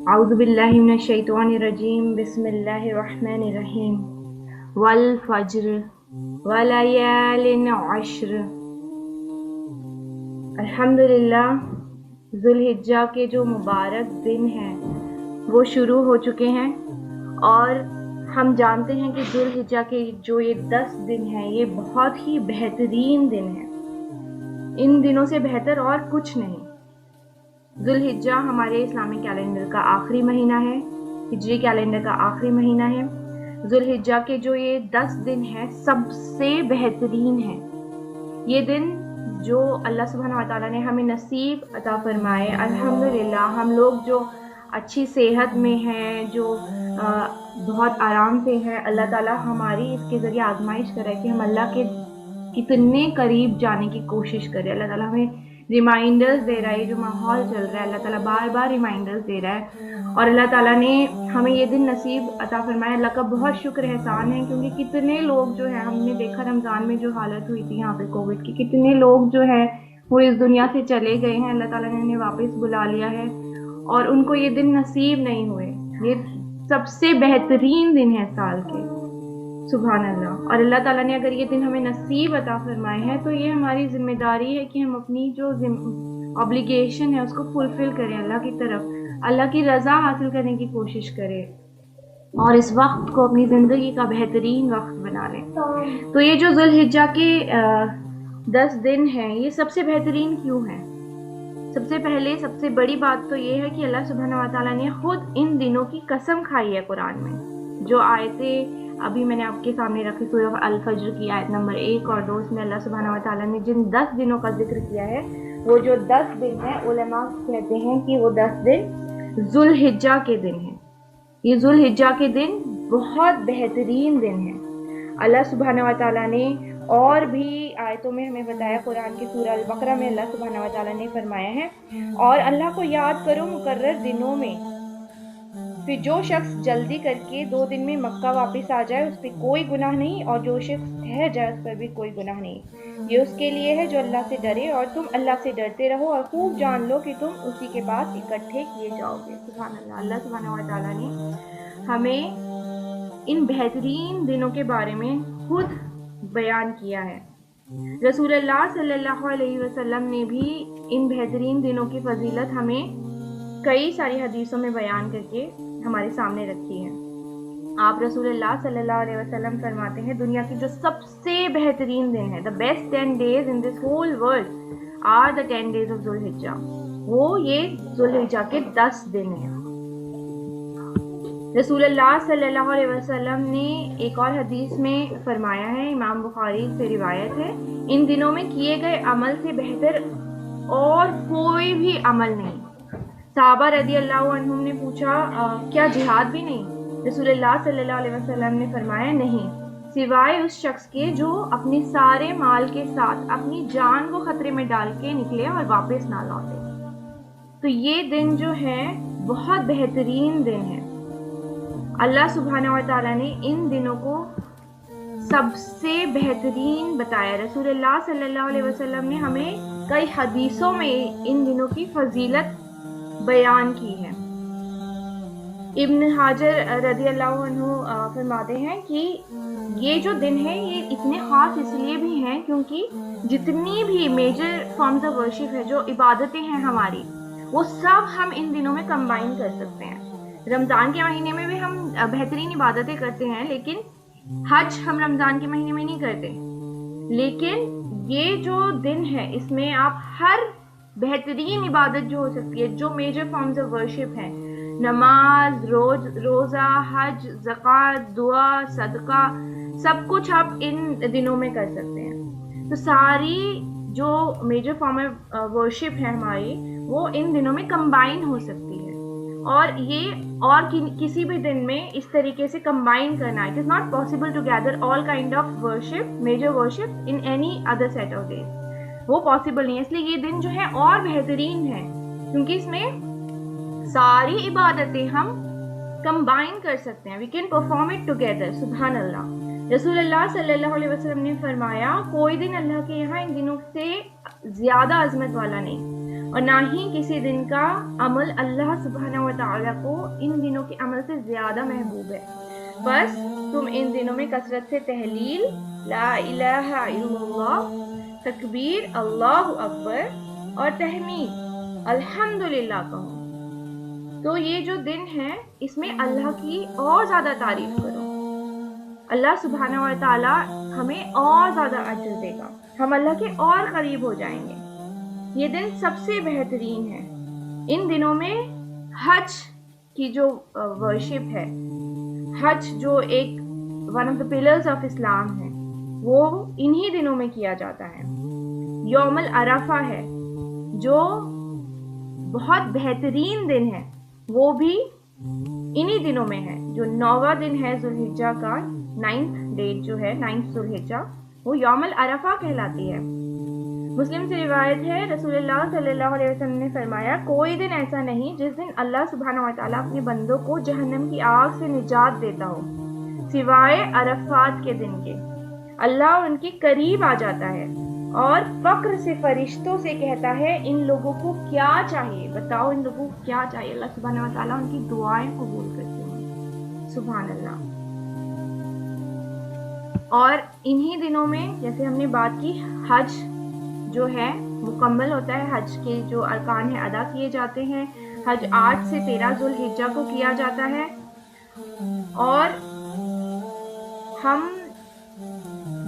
اعوذ باللہ من الشیطان الرجیم بسم اللہ الرحمن الرحیم والفجر ولیال عشر۔ الحمدللہ، ذوالحجہ کے جو مبارک دن ہیں وہ شروع ہو چکے ہیں، اور ہم جانتے ہیں کہ ذوالحجہ کے جو یہ 10 دن ہیں یہ بہت ہی بہترین دن ہیں، ان دنوں سے بہتر اور کچھ نہیں۔ ذوالحجہ ہمارے اسلامی کیلنڈر کا آخری مہینہ ہے، ہجری کیلنڈر کا آخری مہینہ ہے۔ ذوالحجہ کے جو یہ 10 دن ہیں سب سے بہترین ہیں۔ یہ دن جو اللہ سبحانہ وتعالیٰ نے ہمیں نصیب عطا فرمائے، الحمدللہ ہم لوگ جو اچھی صحت میں ہیں، جو بہت آرام سے ہیں، اللہ تعالیٰ ہماری اس کے ذریعے آزمائش کرے کہ ہم اللہ کے کتنے قریب جانے کی کوشش کریں۔ اللہ تعالیٰ ہمیں ریمائنڈرز دے رہا ہے، جو ماحول چل رہا ہے اللہ تعالیٰ بار بار ریمائنڈرز دے رہا ہے، اور اللہ تعالیٰ نے ہمیں یہ دن نصیب عطا فرمایا۔ اللہ کا بہت شکر احسان ہے، کیونکہ کتنے لوگ جو ہیں، ہم نے دیکھا رمضان میں جو حالت ہوئی تھی یہاں پہ کووڈ کی، کتنے لوگ جو ہیں وہ اس دنیا سے چلے گئے ہیں، اللہ تعالیٰ نے انہیں واپس بلا لیا ہے اور ان کو یہ دن نصیب نہیں ہوئے۔ یہ سب سے بہترین دن ہے سال کے، سبحان اللہ۔ اور اللہ تعالیٰ نے اگر یہ دن ہمیں نصیب عطا فرمائے ہیں تو یہ ہماری ذمہ داری ہے کہ ہم اپنی جو obligation ہے اس کو فلفل کریں، اللہ کی طرف اللہ کی رضا حاصل کرنے کی کوشش کریں، اور اس وقت کو اپنی زندگی کا بہترین وقت بنا لیں۔ تو یہ جو ذوالحجہ کے 10 دن ہیں یہ سب سے بہترین کیوں ہیں؟ سب سے پہلے سب سے بڑی بات تو یہ ہے کہ اللہ سبحانہ وتعالیٰ نے خود ان دنوں کی قسم کھائی ہے قرآن میں۔ جو آیتیں ابھی میں نے آپ کے سامنے رکھی، سورہ الفجر کی آیت نمبر 1 اور 2 میں اللہ سبحانہ وتعالیٰ نے جن 10 دنوں کا ذکر کیا ہے، وہ جو 10 دن ہیں علماء کہتے ہیں کہ وہ 10 دن ذوالحجہ کے دن ہیں۔ یہ ذوالحجہ کے دن بہت بہترین دن ہیں۔ اللہ سبحانہ وتعالیٰ نے اور بھی آیتوں میں ہمیں بتایا، قرآن کی سورہ البقرہ میں اللہ سبحانہ وتعالیٰ نے فرمایا ہے، اور اللہ کو یاد کرو مقرر دنوں میں، پھر جو شخص جلدی کر کے 2 دن میں مکہ واپس آ جائے اس پہ کوئی گناہ نہیں، اور جو شخص ٹھہر جائے اس پر بھی کوئی گناہ نہیں۔ یہ اس کے لیے ہے جو اللہ سے ڈرے، اور تم اللہ سے ڈرتے رہو اور خوب جان لو کہ تم اسی کے پاس اکٹھے کیے جاؤ گے۔ سبحان اللہ۔ اللہ سبحانہ وتعالیٰ نے ہمیں ان بہترین دنوں کے بارے میں خود بیان کیا ہے۔ رسول اللہ صلی اللہ علیہ وسلم نے بھی ان بہترین دنوں کی فضیلت ہمیں کئی ساری حدیثوں میں بیان کر کے ہمارے سامنے رکھی ہے۔ آپ رسول اللہ صلی اللہ علیہ وسلم فرماتے ہیں، دنیا کی جو سب سے بہترین دن ہے، the best 10 days in this whole world are the 10 days of ذوالحجہ، وہ یہ ذوالحجہ کے 10 دن ہیں۔ رسول اللہ صلی اللہ علیہ وسلم نے ایک اور حدیث میں فرمایا ہے، امام بخاری سے روایت ہے، ان دنوں میں کیے گئے عمل سے بہتر اور کوئی بھی عمل نہیں۔ صحابہ رضی اللہ عنہم نے پوچھا، کیا جہاد بھی نہیں؟ رسول اللہ صلی اللہ علیہ وسلم نے فرمایا، نہیں، سوائے اس شخص کے جو اپنے سارے مال کے ساتھ اپنی جان کو خطرے میں ڈال کے نکلے اور واپس نہ لوٹے۔ تو یہ دن جو ہے بہت بہترین دن ہے۔ اللہ سبحانہ وتعالیٰ نے ان دنوں کو سب سے بہترین بتایا۔ رسول اللہ صلی اللہ علیہ وسلم نے ہمیں کئی حدیثوں میں ان دنوں کی فضیلت بیان کی ہے۔ ابن حجر رضی اللہ عنہ فرماتے ہیں کہ یہ جو دن ہے یہ اتنے خاص اس لیے بھی ہیں کیونکہ جتنی بھی میجر فارمز آف ورشپ ہے، جو عبادتیں ہیں ہماری، وہ سب ہم ان دنوں میں کمبائن کر سکتے ہیں۔ رمضان کے مہینے میں بھی ہم بہترین عبادتیں کرتے ہیں، لیکن حج ہم رمضان کے مہینے میں نہیں کرتے، لیکن یہ جو دن ہے اس میں آپ ہر بہترین عبادت جو ہو سکتی ہے، جو میجر فارمز آف ورشپ ہیں، نماز، روزہ، حج، زکوٰۃ، دعا، صدقہ، سب کچھ آپ ان دنوں میں کر سکتے ہیں۔ تو ساری جو میجر فارم آف ورشپ ہے ہماری، وہ ان دنوں میں کمبائن ہو سکتی ہے، اور یہ اور کسی بھی دن میں اس طریقے سے کمبائن کرنا، it is not possible to gather all kind of worship, major worship in any other set of days, وہ پاسبل نہیں ہے۔ اس لیے یہ دن جو ہے اور بہترین ہے، کیونکہ اس میں ساری عبادتیں ہم کمبائن کر سکتے ہیں، we can perform it together. سبحان اللہ۔ رسول اللہ صلی اللہ علیہ وسلم نے فرمایا، کوئی دن اللہ کے یہاں ان دنوں سے زیادہ عظمت والا نہیں، اور نہ ہی کسی دن کا عمل اللہ سبحانہ و تعالیٰ کو ان دنوں کے عمل سے زیادہ محبوب ہے. بس تم ان دنوں میں کثرت سے تحلیل لا الہ الا اللہ، تکبیر اللہ اکبر اور تحمید الحمدللہ کہو. تو یہ جو دن ہے اس میں اللہ کی اور زیادہ تعریف کرو. اللہ سبحانہ و تعالیٰ ہمیں اور زیادہ اجر دے گا، ہم اللہ کے اور قریب ہو جائیں گے. یہ دن سب سے بہترین ہے. ان دنوں میں حج کی جو ورشپ ہے، حج جو ایک one of the pillars of Islam ہے، وہ انہی دنوں میں کیا جاتا ہے. یوم العرفہ ہے جو بہت بہترین دن ہے، وہ بھی انہی دنوں میں ہے. جو 9واں دن ہے ذوالحجہ کا، 9th ڈیٹ جو ہے 9th ذوالحجہ، وہ یوم العرفہ کہلاتی ہے. مسلم سے روایت ہے رسول اللہ صلی اللہ علیہ وسلم نے فرمایا کوئی دن ایسا نہیں جس دن اللہ سبحانہ و تعالیٰ اپنے بندوں کو جہنم کی آگ سے نجات دیتا ہو سوائے عرفات کے دن کے. اللہ ان کے قریب آ جاتا ہے اور فخر سے فرشتوں سے کہتا ہے ان لوگوں کو کیا چاہیے، بتاؤ ان لوگوں کو کیا چاہیے. اللہ سبحانہ و تعالیٰ ان کی دعائیں قبول کرتے ہیں. سبحان اللہ. اور انہی دنوں میں جیسے ہم نے بات کی، حج جو ہے مکمل ہوتا ہے، حج کے جو ارکان ہیں ادا کیے جاتے ہیں. حج 8 سے 13 ذوالحجہ کو کیا جاتا ہے. اور ہم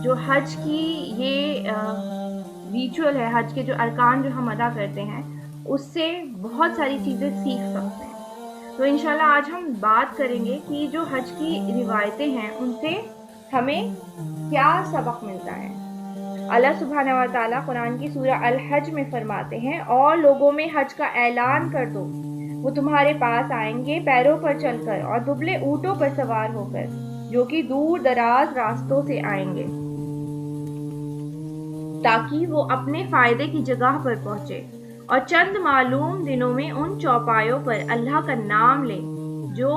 جو حج کی یہ ریچول ہے، حج کے جو ارکان جو ہم ادا کرتے ہیں، اس سے بہت ساری چیزیں سیکھ سکتے ہیں. تو انشاءاللہ آج ہم بات کریں گے کہ جو حج کی روایتیں ہیں ان سے ہمیں کیا سبق ملتا ہے. اللہ سبحانہ و تعالیٰ قرآن کی سورہ الحج میں فرماتے ہیں اور لوگوں میں حج کا اعلان کر دو، وہ تمہارے پاس آئیں گے پیروں پر چل کر اور دبلے اونٹوں پر سوار ہو کر، جو کہ دور دراز راستوں سے آئیں گے، تاکہ وہ اپنے فائدے کی جگہ پر پہنچے اور چند معلوم دنوں میں ان چوپایوں پر اللہ کا نام لے جو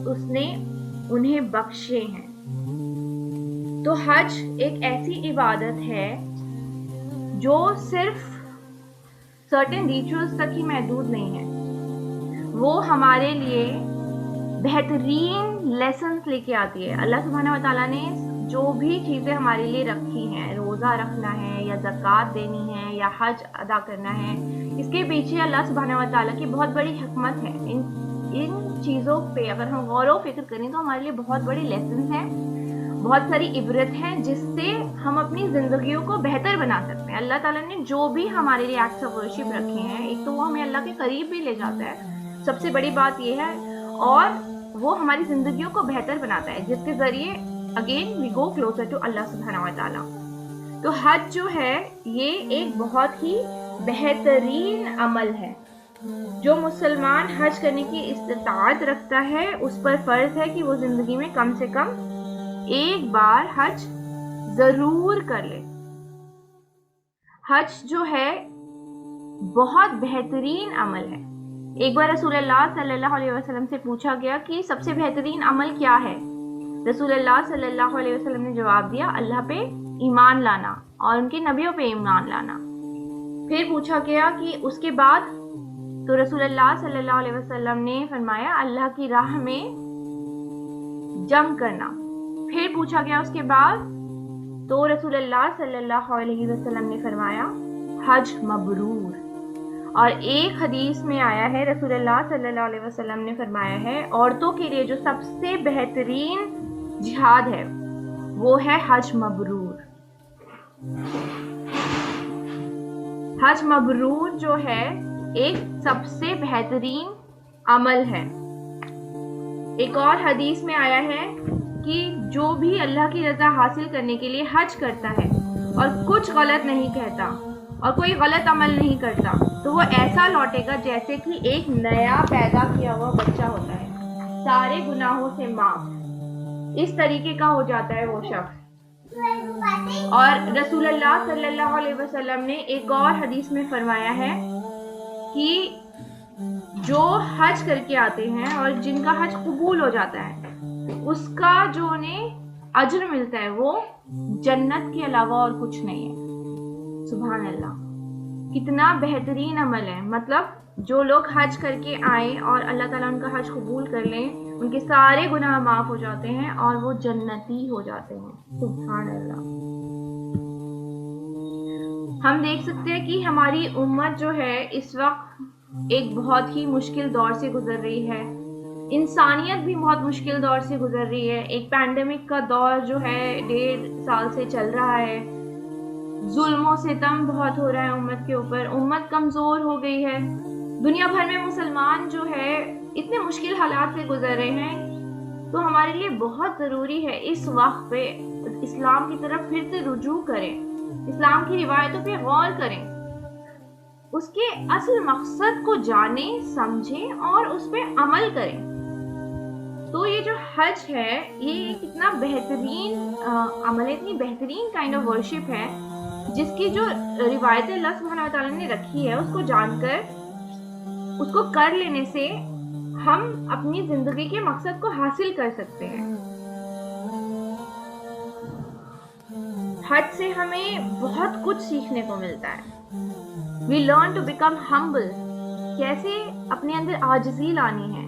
اس نے انہیں بخشے ہیں. تو حج ایک ایسی عبادت ہے جو صرف سرٹن ریچولز تک ہی محدود نہیں ہے، وہ ہمارے لیے بہترین لیسنز لے کے آتی ہے. اللہ سبحانہ و تعالیٰ نے جو بھی چیزیں ہمارے لیے رکھی ہیں، روزہ رکھنا ہے یا زکوٰۃ دینی ہے یا حج ادا کرنا ہے، اس کے پیچھے اللہ سبحانہ و تعالیٰ کی بہت بڑی حکمت ہے. ان چیزوں پہ اگر ہم غور و فکر کریں تو ہمارے لیے بہت بڑی لیسنز ہیں، بہت ساری عبرت ہیں جس سے ہم اپنی زندگیوں کو بہتر بنا سکتے ہیں. اللہ تعالیٰ نے جو بھی ہمارے لیے ایکٹس آف ورشپ رکھے ہیں، ایک تو وہ ہمیں اللہ کے قریب بھی لے جاتا ہے، سب سے بڑی بات یہ ہے، اور وہ ہماری زندگیوں کو بہتر بناتا ہے جس کے ذریعے again we go closer to اللہ سبحانہ و تعالیٰ. تو حج جو ہے یہ ایک بہت ہی بہترین عمل ہے. جو مسلمان حج کرنے کی استطاعت رکھتا ہے اس پر فرض ہے کہ وہ زندگی میں کم سے کم ایک بار حج ضرور کر لے. حج جو ہے بہت بہترین عمل ہے. ایک بار رسول اللہ صلی اللہ علیہ وسلم سے پوچھا گیا کہ سب سے بہترین عمل کیا ہے. رسول اللہ صلی اللہ علیہ وسلم نے جواب دیا اللہ پہ ایمان لانا اور ان کے نبیوں پہ ایمان لانا. پھر پوچھا گیا کہ اس کے بعد، تو رسول اللہ صلی اللہ علیہ وسلم نے فرمایا اللہ کی راہ میں جنگ کرنا. پھر پوچھا گیا اس کے بعد، تو رسول اللہ صلی اللہ علیہ وسلم نے فرمایا حج مبرور. اور ایک حدیث میں آیا ہے رسول اللہ صلی اللہ علیہ وسلم نے فرمایا ہے عورتوں کے لیے جو سب سے بہترین جہاد ہے وہ ہے حج مبرور. حج مبرور جو ہے ایک سب سے بہترین عمل ہے. ایک اور حدیث میں آیا ہے کہ جو بھی اللہ کی رضا حاصل کرنے کے لیے حج کرتا ہے اور کچھ غلط نہیں کہتا اور کوئی غلط عمل نہیں کرتا تو وہ ایسا لوٹے گا جیسے کہ ایک نیا پیدا کیا ہوا بچہ ہوتا ہے، سارے گناہوں سے معاف. اس طریقے کا ہو جاتا ہے وہ شخص. اور رسول اللہ صلی اللہ علیہ وسلم نے ایک اور حدیث میں فرمایا ہے کہ جو حج کر کے آتے ہیں اور جن کا حج قبول ہو جاتا ہے اس کا جو انہیں اجر ملتا ہے وہ جنت کے علاوہ اور کچھ نہیں ہے. سبحان اللہ. کتنا بہترین عمل ہے. مطلب جو لوگ حج کر کے آئیں اور اللہ تعالیٰ ان کا حج قبول کر لیں، ان کے سارے گناہ معاف ہو جاتے ہیں اور وہ جنتی ہو جاتے ہیں. سبحان اللہ. ہم دیکھ سکتے ہیں کہ ہماری امت جو ہے اس وقت ایک بہت ہی مشکل دور سے گزر رہی ہے. انسانیت بھی بہت مشکل دور سے گزر رہی ہے. ایک پینڈیمک کا دور جو ہے 1.5 سال سے چل رہا ہے. ظلم و ستم بہت ہو رہا ہے امت کے اوپر. امت کمزور ہو گئی ہے. دنیا بھر میں مسلمان جو ہے اتنے مشکل حالات سے گزر رہے ہیں. تو ہمارے لیے بہت ضروری ہے اس وقت پہ اسلام کی طرف پھر سے رجوع کریں، اسلام کی روایتوں پہ غور کریں، اس کے اصل مقصد کو جانیں، سمجھیں اور اس پہ عمل کریں. تو یہ جو حج ہے یہ کتنا بہترین عمل ہے، اتنی بہترین کائنڈ آف ورشپ ہے جس کی جو روایت اللہ سبحانہ و تعالیٰ نے رکھی ہے اس کو جان کر اس کو کر لینے سے ہم اپنی زندگی کے مقصد کو حاصل کر سکتے ہیں. حج سے ہمیں بہت کچھ سیکھنے کو ملتا ہے. We learn to become humble. کیسے اپنے اندر عاجزی لانی ہے،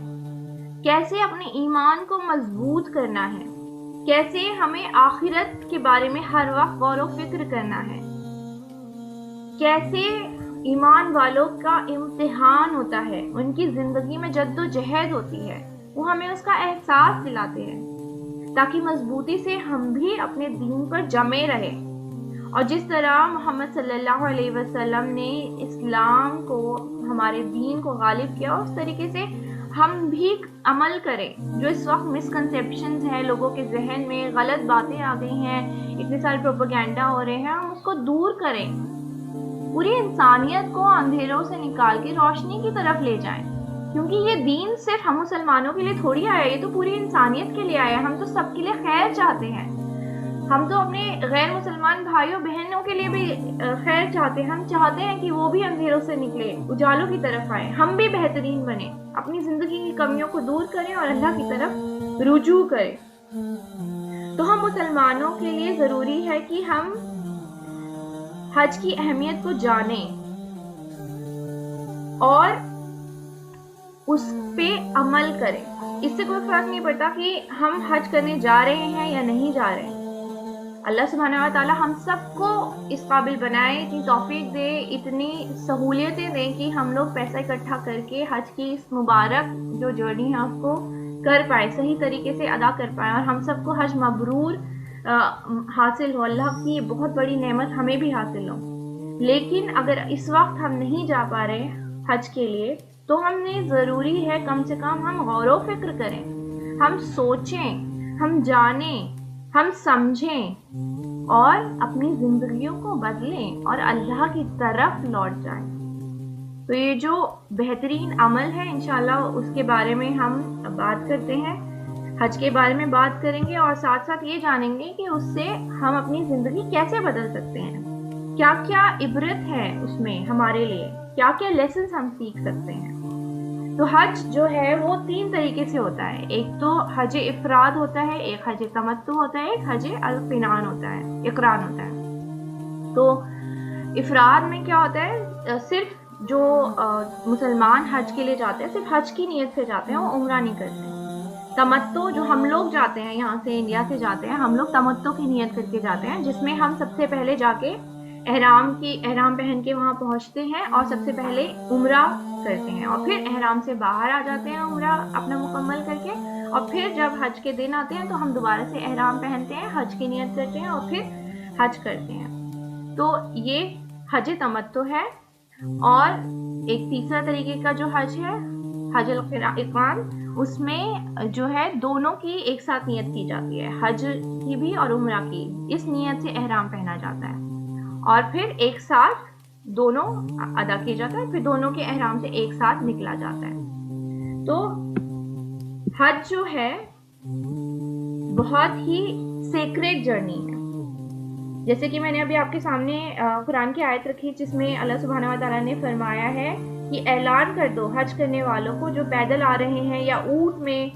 کیسے اپنے ایمان کو مضبوط کرنا ہے، کیسے ہمیں آخرت کے بارے میں ہر وقت غور و فکر کرنا ہے، کیسے ایمان والوں کا امتحان ہوتا ہے، ان کی زندگی میں جد و جہد ہوتی ہے، وہ ہمیں اس کا احساس دلاتے ہیں تاکہ مضبوطی سے ہم بھی اپنے دین پر جمے رہیں. اور جس طرح محمد صلی اللہ علیہ وسلم نے اسلام کو، ہمارے دین کو غالب کیا، اس طریقے سے ہم بھی عمل کریں. جو اس وقت مسکنسیپشنز ہیں لوگوں کے ذہن میں، غلط باتیں آ گئی ہیں، اتنے سارے پروپیگنڈا ہو رہے ہیں، ہم اس کو دور کریں، پوری انسانیت کو اندھیروں سے نکال کے روشنی کی طرف لے جائیں. کیونکہ یہ دین صرف ہم مسلمانوں کے لیے تھوڑی آیا، یہ تو پوری انسانیت کے لیے آیا. ہم تو سب کے لیے خیر چاہتے ہیں. ہم تو اپنے غیر مسلمان بھائیوں بہنوں کے لیے بھی خیر چاہتے ہیں. ہم چاہتے ہیں کہ وہ بھی اندھیروں سے نکلے، اجالوں کی طرف آئے، ہم بھی بہترین بنیں، اپنی زندگی کی کمیوں کو دور کریں اور اللہ کی طرف رجوع کریں. تو ہم مسلمانوں کے لیے ضروری ہے کہ ہم حج کی اہمیت کو جانیں اور اس پہ عمل کریں. اس سے کوئی فرق نہیں پڑتا کہ ہم حج کرنے جا رہے ہیں یا نہیں جا رہے ہیں. اللہ سبحانہ و تعالیٰ ہم سب کو اس قابل بنائے، اتنی توفیق دے، اتنی سہولیتیں دیں کہ ہم لوگ پیسہ اکٹھا کر کے حج کی اس مبارک جو جرنی ہے اس کو کر پائے، صحیح طریقے سے ادا کر پائے، اور ہم سب کو حج مبرور حاصل ہو. اللہ کی بہت بڑی نعمت ہمیں بھی حاصل ہو. لیکن اگر اس وقت ہم نہیں جا پا رہے حج کے لیے تو ہم نے ضروری ہے کم سے کم ہم غور و فکر کریں، ہم سوچیں، ہم جانیں، ہم سمجھیں اور اپنی زندگیوں کو بدلیں اور اللہ کی طرف لوٹ جائیں. تو یہ جو بہترین عمل ہے انشاءاللہ اس کے بارے میں ہم بات کرتے ہیں، حج کے بارے میں بات کریں گے اور ساتھ ساتھ یہ جانیں گے کہ اس سے ہم اپنی زندگی کیسے بدل سکتے ہیں، کیا کیا عبرت ہے اس میں ہمارے لیے، کیا کیا لیسنز ہم سیکھ سکتے ہیں. تو حج جو ہے وہ 3 طریقے سے ہوتا ہے. ایک تو حج افراد ہوتا ہے، ایک حج تمتع ہوتا ہے، ایک حج القران ہوتا ہے، اقران ہوتا ہے. تو افراد میں کیا ہوتا ہے، صرف جو مسلمان حج کے لیے جاتے ہیں صرف حج کی نیت سے جاتے ہیں، وہ عمرہ نہیں کرتے. تمتع جو ہم لوگ جاتے ہیں، یہاں سے انڈیا سے جاتے ہیں، ہم لوگ تمتع کی نیت کر کے جاتے ہیں، جس میں ہم سب سے پہلے جا کے احرام پہن کے وہاں پہنچتے ہیں اور سب سے پہلے عمرہ کرتے ہیں، اور پھر احرام سے باہر آ جاتے ہیں عمرہ اپنا مکمل کر کے، اور پھر جب حج کے دن آتے ہیں تو ہم دوبارہ سے احرام پہنتے ہیں، حج کی نیت کرتے ہیں اور پھر حج کرتے ہیں. تو یہ حج تمتع ہے. اور ایک تیسرا طریقے کا جو حج ہے حج الاقران، اس میں جو ہے دونوں کی ایک ساتھ نیت کی جاتی ہے، حج کی بھی اور عمرہ کی. اس نیت سے احرام پہنا جاتا ہے اور پھر ایک ساتھ دونوں ادا کیا جاتا ہے، پھر دونوں کے احرام سے ایک ساتھ نکلا جاتا ہے. تو حج جو ہے بہت ہی سیکریٹ جرنی ہے. جیسے کہ میں نے ابھی آپ کے سامنے قرآن کی آیت رکھی جس میں اللہ سبحانہ و تعالیٰ نے فرمایا ہے کہ اعلان کر دو حج کرنے والوں کو جو پیدل آ رہے ہیں یا اونٹ میں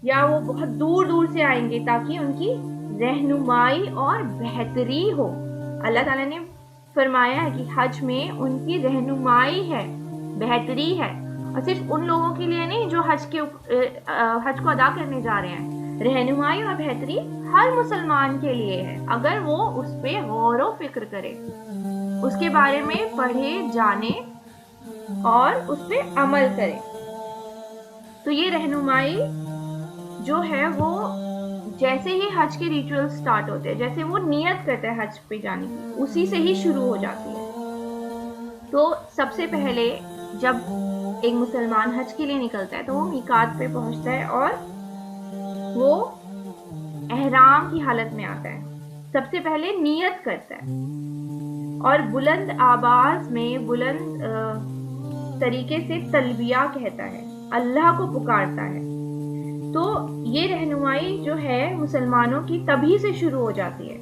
یا وہ بہت دور دور سے آئیں گے، تاکہ ان کی رہنمائی اور بہتری ہو. اللہ تعالیٰ نے فرمایا ہے کہ حج میں ان کی رہنمائی ہے، بہتری ہے، اور صرف ان لوگوں کے لیے نہیں جو حج کو ادا کرنے جا رہے ہیں، رہنمائی اور بہتری ہر مسلمان کے لیے ہے اگر وہ اس پہ غور و فکر کرے، اس کے بارے میں پڑھے، جانے اور اس پہ عمل کرے۔ تو یہ رہنمائی جو ہے وہ جیسے ہی حج کے ریچول سٹارٹ ہوتے ہیں، جیسے وہ نیت کرتا ہے حج پہ جانے کی، اسی سے ہی شروع ہو جاتی ہے۔ تو سب سے پہلے جب ایک مسلمان حج کے لیے نکلتا ہے تو وہ میقات پہ پہنچتا ہے اور وہ احرام کی حالت میں آتا ہے، سب سے پہلے نیت کرتا ہے اور بلند آواز میں، بلند طریقے سے تلبیہ کہتا ہے، اللہ کو پکارتا ہے۔ تو یہ رہنمائی جو ہے مسلمانوں کی تبھی سے شروع ہو جاتی ہے،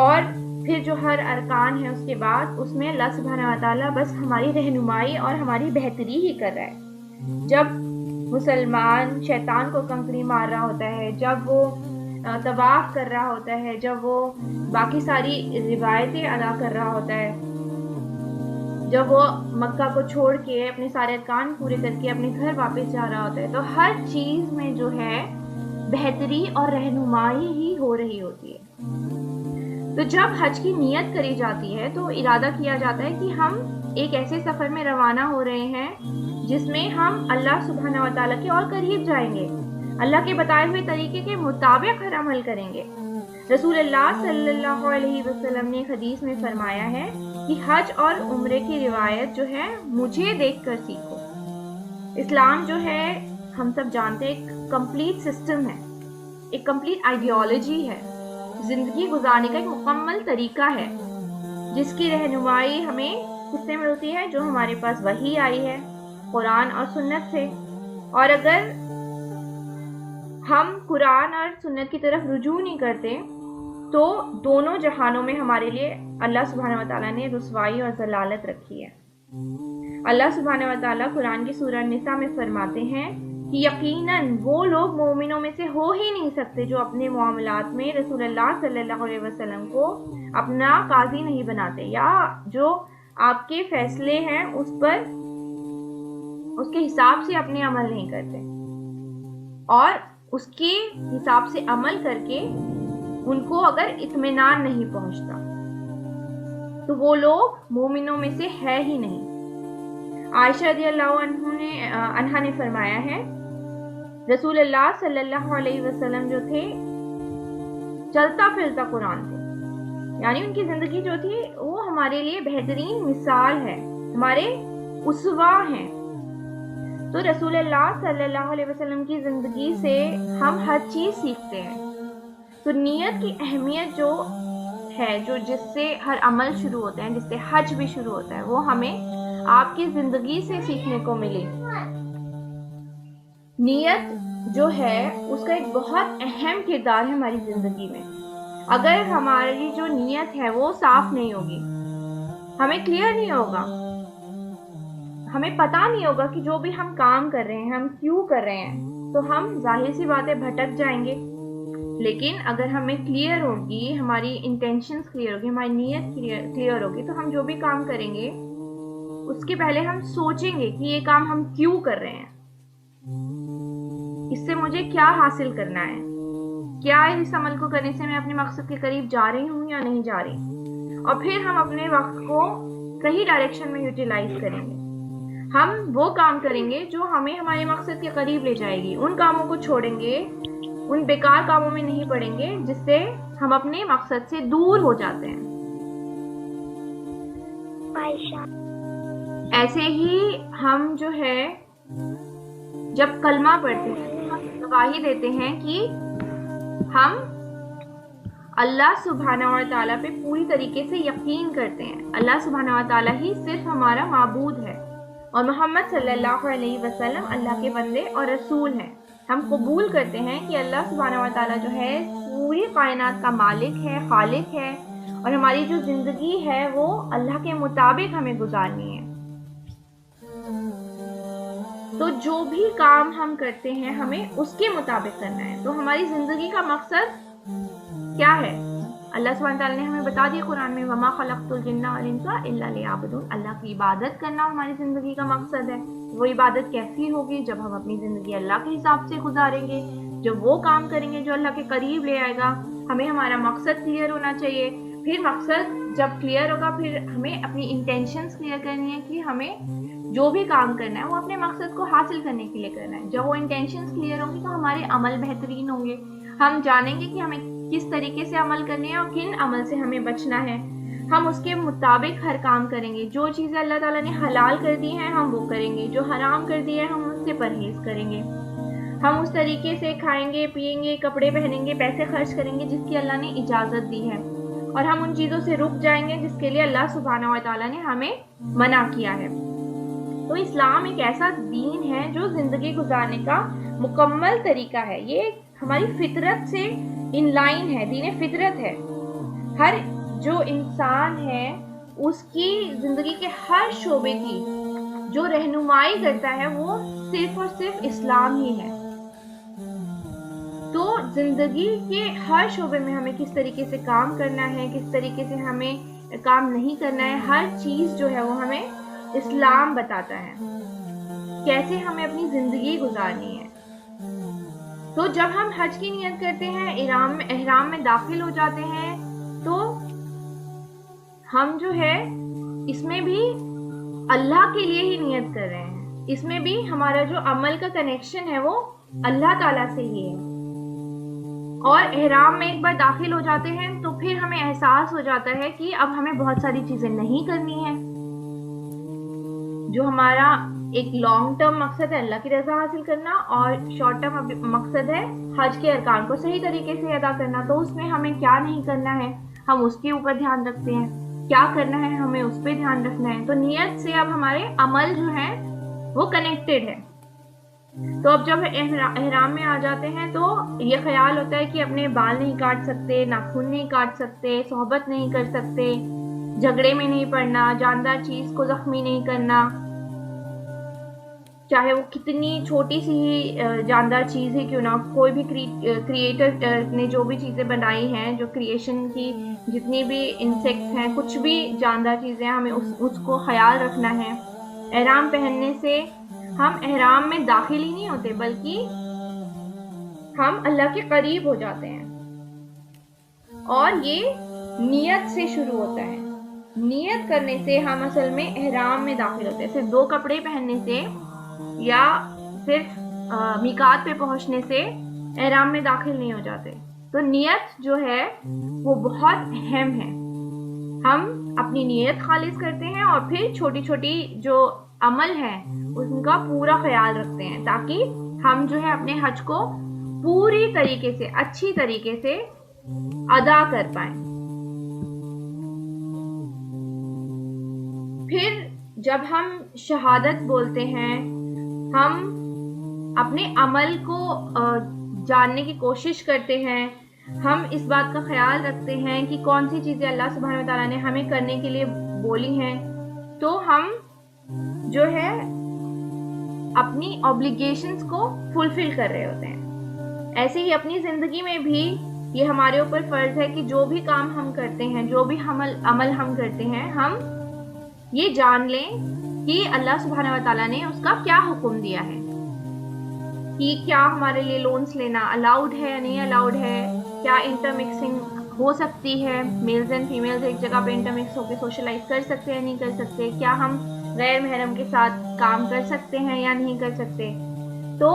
اور پھر جو ہر ارکان ہے اس کے بعد اس میں اللہ سبحانہ وتعالیٰ بس ہماری رہنمائی اور ہماری بہتری ہی کر رہا ہے۔ جب مسلمان شیطان کو کنکری مار رہا ہوتا ہے، جب وہ طواف کر رہا ہوتا ہے، جب وہ باقی ساری روایتیں ادا کر رہا ہوتا ہے، جب وہ مکہ کو چھوڑ کے اپنے سارے ارکان پورے کر کے اپنے گھر واپس جا رہا ہوتا ہے، تو ہر چیز میں جو ہے بہتری اور رہنمائی ہی ہو رہی ہوتی ہے۔ تو جب حج کی نیت کری جاتی ہے تو ارادہ کیا جاتا ہے کہ ہم ایک ایسے سفر میں روانہ ہو رہے ہیں جس میں ہم اللہ سبحانہ وتعالیٰ کے اور قریب جائیں گے، اللہ کے بتائے ہوئے طریقے کے مطابق ہر عمل کریں گے۔ رسول اللہ صلی اللہ علیہ وسلم نے حدیث میں فرمایا ہے کہ حج اور عمرے کی روایت جو ہے مجھے دیکھ کر سیکھو۔ اسلام جو ہے ہم سب جانتے ہیں ایک کمپلیٹ سسٹم ہے، ایک کمپلیٹ آئیڈیالوجی ہے، زندگی گزارنے کا ایک مکمل طریقہ ہے جس کی رہنمائی ہمیں کس سے ملتی ہے؟ جو ہمارے پاس وحی آئی ہے قرآن اور سنت سے۔ اور اگر ہم قرآن اور سنت کی طرف رجوع نہیں کرتے تو دونوں جہانوں میں ہمارے لیے اللہ سبحانہ وتعالیٰ نے رسوائی اور ضلالت رکھی ہے۔ اللہ سبحانہ وتعالیٰ قرآن کی سورہ نساء میں فرماتے ہیں کہ یقیناً وہ لوگ مومنوں میں سے ہو ہی نہیں سکتے جو اپنے معاملات میں رسول اللہ صلی اللہ علیہ وسلم کو اپنا قاضی نہیں بناتے، یا جو آپ کے فیصلے ہیں اس پر اس کے حساب سے اپنے عمل نہیں کرتے، اور اس کے حساب سے عمل کر کے ان کو اگر اطمینان نہیں پہنچتا تو وہ لوگ مومنوں میں سے ہے ہی نہیں۔ عائشہ رضی اللہ عنہا نے فرمایا ہے رسول اللہ صلی اللہ علیہ وسلم جو تھے چلتا پھرتا قرآن تھے، یعنی ان کی زندگی جو تھی وہ ہمارے لیے بہترین مثال ہے، ہمارے اسوہ ہیں۔ تو رسول اللہ صلی اللہ علیہ وسلم کی زندگی سے ہم ہر چیز سیکھتے ہیں۔ تو نیت کی اہمیت جو ہے، جو جس سے ہر عمل شروع ہوتا ہے، جس سے حج بھی شروع ہوتا ہے، وہ ہمیں آپ کی زندگی سے سیکھنے کو ملی۔ نیت جو ہے اس کا ایک بہت اہم کردار ہے ہماری زندگی میں۔ اگر ہماری جو نیت ہے وہ صاف نہیں ہوگی، ہمیں کلیئر نہیں ہوگا، ہمیں پتا نہیں ہوگا کہ جو بھی ہم کام کر رہے ہیں ہم کیوں کر رہے ہیں، تو ہم ظاہر سی باتیں بھٹک جائیں گے۔ لیکن اگر ہمیں کلیئر ہوگی، ہماری انٹینشنز کلیئر ہوگی، ہماری نیت کلیئر ہوگی، تو ہم جو بھی کام کریں گے اس کے پہلے ہم سوچیں گے کہ یہ کام ہم کیوں کر رہے ہیں، اس سے مجھے کیا حاصل کرنا ہے، کیا اس عمل کو کرنے سے میں اپنے مقصد کے قریب جا رہی ہوں یا نہیں جا رہی، اور پھر ہم اپنے وقت کو صحیح ڈائریکشن میں یوٹیلائز کریں گے۔ ہم وہ کام کریں گے جو ہمیں ہمارے مقصد کے قریب لے جائے گی، ان کاموں کو چھوڑیں گے، ان بیکار کاموں میں نہیں پڑیں گے جس سے ہم اپنے مقصد سے دور ہو جاتے ہیں۔ ایسے ہی ہم جو ہے جب کلمہ پڑھتے ہیں ہم گواہی دیتے ہیں کہ ہم اللہ سبحانہ و تعالیٰ پہ پوری طریقے سے یقین کرتے ہیں، اللہ سبحانہ و تعالیٰ ہی صرف ہمارا معبود ہے، اور محمد صلی اللہ علیہ وسلم اللہ کے بندے اور رسول ہیں۔ ہم قبول کرتے ہیں کہ اللہ سبحانہ و تعالیٰ جو ہے پوری کائنات کا مالک ہے، خالق ہے، اور ہماری جو زندگی ہے وہ اللہ کے مطابق ہمیں گزارنی ہے۔ تو جو بھی کام ہم کرتے ہیں ہمیں اس کے مطابق کرنا ہے۔ تو ہماری زندگی کا مقصد کیا ہے؟ اللہ سبحانہ تعالیٰ نے ہمیں بتا دیا قرآن میں وما خلقت الجن والانس الا لیعبدون، اللہ کی عبادت کرنا ہماری زندگی کا مقصد ہے۔ وہ عبادت کیسی ہوگی؟ جب ہم اپنی زندگی اللہ کے حساب سے گزاریں گے، جب وہ کام کریں گے جو اللہ کے قریب لے آئے گا۔ ہمیں ہمارا مقصد کلیئر ہونا چاہیے، پھر مقصد جب کلیئر ہوگا پھر ہمیں اپنی انٹینشنز کلیئر کرنی ہے کہ ہمیں جو بھی کام کرنا ہے وہ اپنے مقصد کو حاصل کرنے کے لیے کرنا ہے۔ جب وہ انٹینشنز کلیئر ہوں گی تو ہمارے عمل بہترین ہوں گے، ہم جانیں گے کہ ہمیں کس طریقے سے عمل کرنے ہیں اور کن عمل سے ہمیں بچنا ہے، ہم اس کے مطابق ہر کام کریں گے۔ جو چیزیں اللہ تعالیٰ نے حلال کر دی ہیں ہم وہ کریں گے، جو حرام کر دی ہے ہم اس سے پرہیز کریں گے، ہم اس طریقے سے کھائیں گے، پیئیں گے، کپڑے پہنیں گے، پیسے خرچ کریں گے جس کی اللہ نے اجازت دی ہے، اور ہم ان چیزوں سے رک جائیں گے جس کے لیے اللہ سبحانہ و تعالیٰ نے ہمیں منع کیا ہے۔ تو اسلام ایک ایسا دین ہے جو زندگی گزارنے کا مکمل طریقہ ہے، یہ ہماری فطرت سے ان لائن ہے، دین فطرت ہے۔ ہر جو انسان ہے اس کی زندگی کے ہر شعبے کی جو رہنمائی کرتا ہے وہ صرف اور صرف اسلام ہی ہے۔ تو زندگی کے ہر شعبے میں ہمیں کس طریقے سے کام کرنا ہے، کس طریقے سے ہمیں کام نہیں کرنا ہے، ہر چیز جو ہے وہ ہمیں اسلام بتاتا ہے، کیسے ہمیں اپنی زندگی گزارنی ہے۔ تو جب ہم حج کی نیت کرتے ہیں، احرام میں داخل ہو جاتے ہیں، تو ہم جو ہے اس میں بھی اللہ کے لیے ہی نیت کر رہے ہیں، اس میں بھی ہمارا جو عمل کا کنیکشن ہے وہ اللہ تعالیٰ سے ہی ہے۔ اور احرام میں ایک بار داخل ہو جاتے ہیں تو پھر ہمیں احساس ہو جاتا ہے کہ اب ہمیں بہت ساری چیزیں نہیں کرنی ہیں۔ جو ہمارا ایک لانگ ٹرم مقصد ہے اللہ کی رضا حاصل کرنا، اور شارٹ ٹرم مقصد ہے حج کے ارکان کو صحیح طریقے سے ادا کرنا، تو اس میں ہمیں کیا نہیں کرنا ہے ہم اس کے اوپر دھیان رکھتے ہیں، کیا کرنا ہے ہمیں اس پہ دھیان رکھنا ہے۔ تو نیت سے اب ہمارے عمل جو ہیں وہ کنیکٹڈ ہے۔ تو اب جب احرام میں آ جاتے ہیں تو یہ خیال ہوتا ہے کہ اپنے بال نہیں کاٹ سکتے، ناخن نہیں کاٹ سکتے، صحبت نہیں کر سکتے، جھگڑے میں نہیں پڑنا، جاندار چیز کو زخمی نہیں کرنا، چاہے وہ کتنی چھوٹی سی ہی جاندار چیز ہی کیوں نہ، کوئی بھی کریٹر نے جو بھی چیزیں بنائی ہیں، جو کریشن کی جتنی بھی انسیکٹس ہیں، کچھ بھی جاندار چیزیں ہیں، ہمیں اس کو خیال رکھنا ہے۔ احرام پہننے سے ہم احرام میں داخل ہی نہیں ہوتے بلکہ ہم اللہ کے قریب ہو جاتے ہیں، اور یہ نیت سے شروع ہوتا ہے۔ نیت کرنے سے ہم اصل میں احرام میں داخل ہوتے ہیں، صرف 2 کپڑے پہننے سے یا صرف میقات پہ پہنچنے سے احرام میں داخل نہیں ہو جاتے۔ تو نیت جو ہے وہ بہت اہم ہے، ہم اپنی نیت خالص کرتے ہیں اور پھر چھوٹی چھوٹی جو عمل ہے ان کا پورا خیال رکھتے ہیں، تاکہ ہم جو ہے اپنے حج کو پوری طریقے سے اچھی طریقے سے ادا کر پائیں۔ پھر جب ہم شہادت بولتے ہیں، ہم اپنے عمل کو جاننے کی کوشش کرتے ہیں، ہم اس بات کا خیال رکھتے ہیں کہ کون سی چیزیں اللہ سبحانہ وتعالیٰ نے ہمیں کرنے کے لیے بولی ہیں، تو ہم جو ہے اپنی اوبلیگیشنز کو فلفل کر رہے ہوتے ہیں۔ ایسے ہی اپنی زندگی میں بھی یہ ہمارے اوپر فرض ہے کہ جو بھی کام ہم کرتے ہیں، جو بھی عمل ہم کرتے ہیں، ہم یہ جان لیں کہ اللہ سبحانہ وتعالیٰ نے اس کا کیا حکم دیا ہے، کہ کیا ہمارے لیے لونز لینا الاؤڈ ہے یا نہیں الاؤڈ ہے، کیا انٹر مکسنگ ہو سکتی ہے، میلز اینڈ فیمیلز ایک جگہ پہ انٹر مکس ہو کے سوشلائز کر سکتے ہیں نہیں کر سکتے، کیا ہم غیر محرم کے ساتھ کام کر سکتے ہیں یا نہیں کر سکتے۔ تو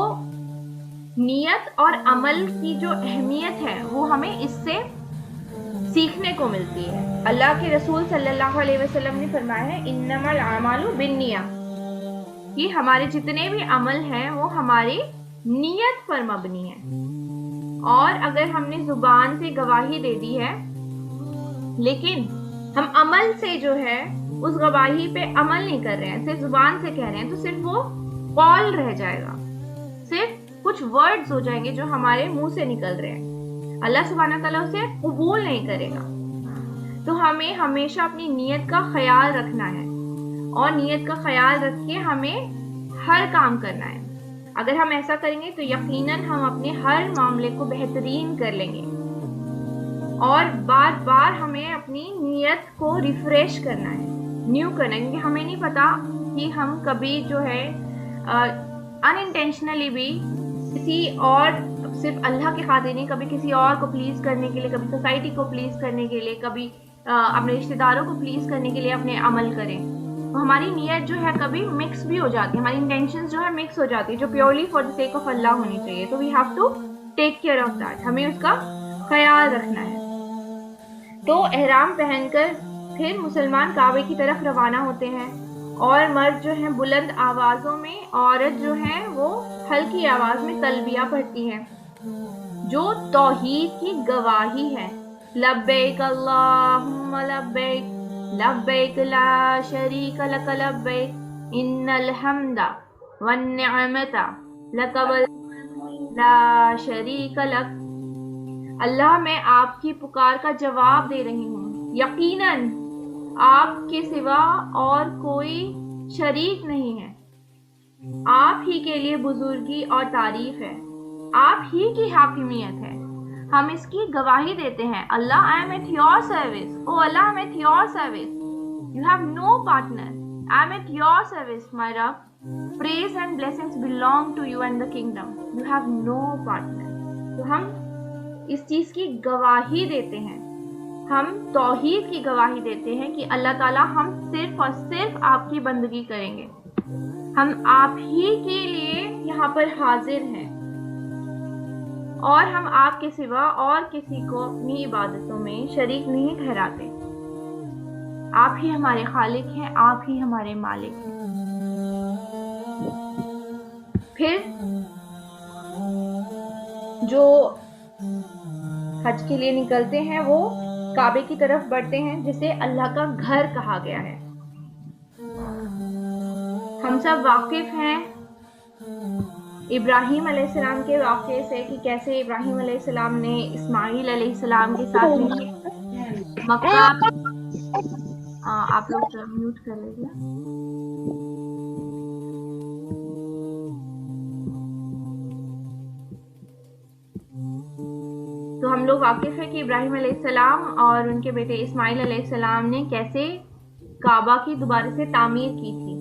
نیت اور عمل کی جو اہمیت ہے وہ ہمیں اس سے سیکھنے کو ملتی ہے۔ اللہ کے رسول صلی اللہ علیہ وسلم نے فرمایا ہے انما الاعمال بالنیات، کہ ہمارے جتنے بھی عمل ہیں وہ ہماری نیت پر مبنی ہے۔ اور اگر ہم نے زبان سے گواہی دے دی ہے لیکن ہم عمل سے جو ہے اس گواہی پہ عمل نہیں کر رہے ہیں، صرف زبان سے کہہ رہے ہیں، تو صرف وہ قول رہ جائے گا، صرف کچھ ورڈز ہو جائیں گے جو ہمارے منہ سے نکل رہے ہیں، اللہ سبحانہ تعالیٰ اسے قبول نہیں کرے گا۔ تو ہمیں ہمیشہ اپنی نیت کا خیال رکھنا ہے، اور نیت کا خیال رکھ کے ہمیں ہر کام کرنا ہے۔ اگر ہم ایسا کریں گے تو یقیناً ہم اپنے ہر معاملے کو بہترین کر لیں گے۔ اور بار بار ہمیں اپنی نیت کو ریفریش کرنا ہے، نیو کرنا ہے، کیونکہ ہمیں نہیں پتا کہ ہم کبھی جو ہے ان انٹینشنلی بھی کسی اور، صرف اللہ کے خاطر نہیں، کبھی کسی اور کو پلیز کرنے کے لیے، کبھی سوسائٹی کو پلیز کرنے کے لیے، کبھی اپنے رشتہ داروں کو پلیز کرنے کے لیے اپنے عمل کریں، تو ہماری نیت جو ہے کبھی مکس بھی ہو جاتی ہے، ہماری انٹینشنز جو ہے مکس ہو جاتی ہے، جو purely for the sake of اللہ ہونی چاہیے. تو we have to take care of that, ہمیں اس کا خیال رکھنا ہے. تو احرام پہن کر پھر مسلمان کعبے کی طرف روانہ ہوتے ہیں، اور مرد جو ہیں بلند آوازوں میں، عورت جو ہیں وہ ہلکی آواز میں تلبیہ پڑھتی ہیں، جو توحید کی گواہی ہے. لبیک اللہم لبیک لبیک لا شریک لک لبیک ان الحمد والنعمت لک والملک لا شریک لک. اللہ میں آپ کی پکار کا جواب دے رہی ہوں، یقیناً آپ کے سوا اور کوئی شریک نہیں ہے، آپ ہی کے لیے بزرگی اور تعریف ہے، آپ ہی کی حاکمیت ہے. ہم اس کی گواہی دیتے ہیں، اللہ I am at your service. Oh Allah, I am at your service. You have no partner. I am at your service, my Rabb. Praise and blessings belong to you and the kingdom. You have no partner. تو ہم اس چیز کی گواہی دیتے ہیں، ہم توحید کی گواہی دیتے ہیں کہ اللہ تعالیٰ ہم صرف اور صرف آپ کی بندگی کریں گے، ہم آپ ہی کے لیے یہاں پر حاضر ہیں، اور ہم آپ کے سوا اور کسی کو اپنی عبادتوں میں شریک نہیں ٹھہراتے. آپ ہی ہمارے خالق ہیں، آپ ہی ہمارے مالک ہیں. پھر جو حج کے لیے نکلتے ہیں وہ کعبے کی طرف بڑھتے ہیں، جسے اللہ کا گھر کہا گیا ہے. ہم سب واقف ہیں ابراہیم علیہ السلام کے واقعے سے، کہ کیسے ابراہیم علیہ السلام نے اسماعیل علیہ السلام کے ساتھ مل کے مکہ. آپ لوگ میوٹ کر لیجیے. تو ہم لوگ واقف ہیں کہ ابراہیم علیہ السلام اور ان کے بیٹے اسماعیل علیہ السلام نے کیسے کعبہ کی دوبارہ سے تعمیر کی تھی،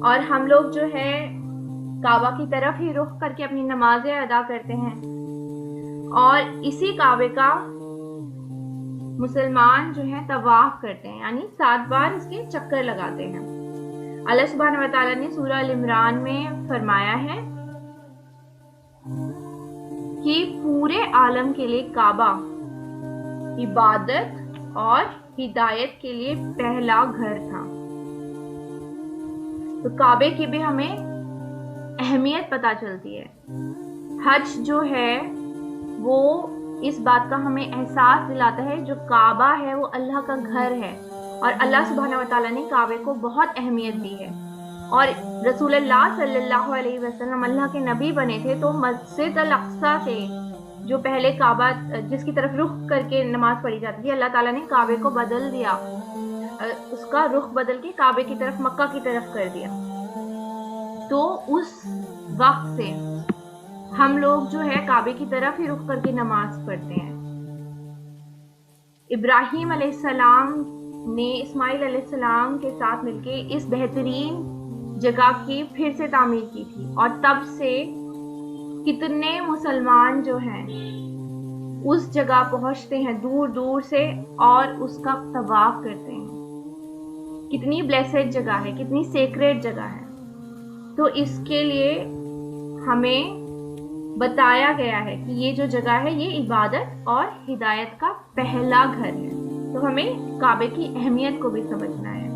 اور ہم لوگ جو ہے کعبہ کی طرف ہی رخ کر کے اپنی نمازیں ادا کرتے ہیں، اور اسی کعبے کا مسلمان جو ہے طواف کرتے ہیں، یعنی 7 بار اس کے چکر لگاتے ہیں. اللہ سبحانہ و تعالیٰ نے سورہ العمران میں فرمایا ہے کہ پورے عالم کے لیے کعبہ عبادت اور ہدایت کے لیے پہلا گھر تھا. تو کعبے کی بھی ہمیں اہمیت پتہ چلتی ہے. حج جو ہے وہ اس بات کا ہمیں احساس دلاتا ہے، جو کعبہ ہے وہ اللہ کا گھر ہے، اور اللہ سبحانہ و تعالیٰ نے کعبے کو بہت اہمیت دی ہے. اور رسول اللہ صلی اللہ علیہ وسلم اللہ کے نبی بنے تھے، تو مسجد الاقصیٰ سے جو پہلے کعبہ جس کی طرف رخ کر کے نماز پڑھی جاتی تھی، اللہ تعالیٰ نے کعبے کو بدل دیا، اس کا رخ بدل کے کعبے کی طرف، مکہ کی طرف کر دیا. تو اس وقت سے ہم لوگ جو ہے کعبے کی طرف ہی رخ کر کے نماز پڑھتے ہیں. ابراہیم علیہ السلام نے اسماعیل علیہ السلام کے ساتھ مل کے اس بہترین جگہ کی پھر سے تعمیر کی تھی، اور تب سے کتنے مسلمان جو ہیں اس جگہ پہنچتے ہیں دور دور سے اور اس کا طواف کرتے ہیں. کتنی بلیسڈ جگہ ہے، کتنی سیکریٹ جگہ ہے. تو اس کے لیے ہمیں بتایا گیا ہے کہ یہ جو جگہ ہے یہ عبادت اور ہدایت کا پہلا گھر ہے. تو ہمیں کعبے کی اہمیت کو بھی سمجھنا ہے.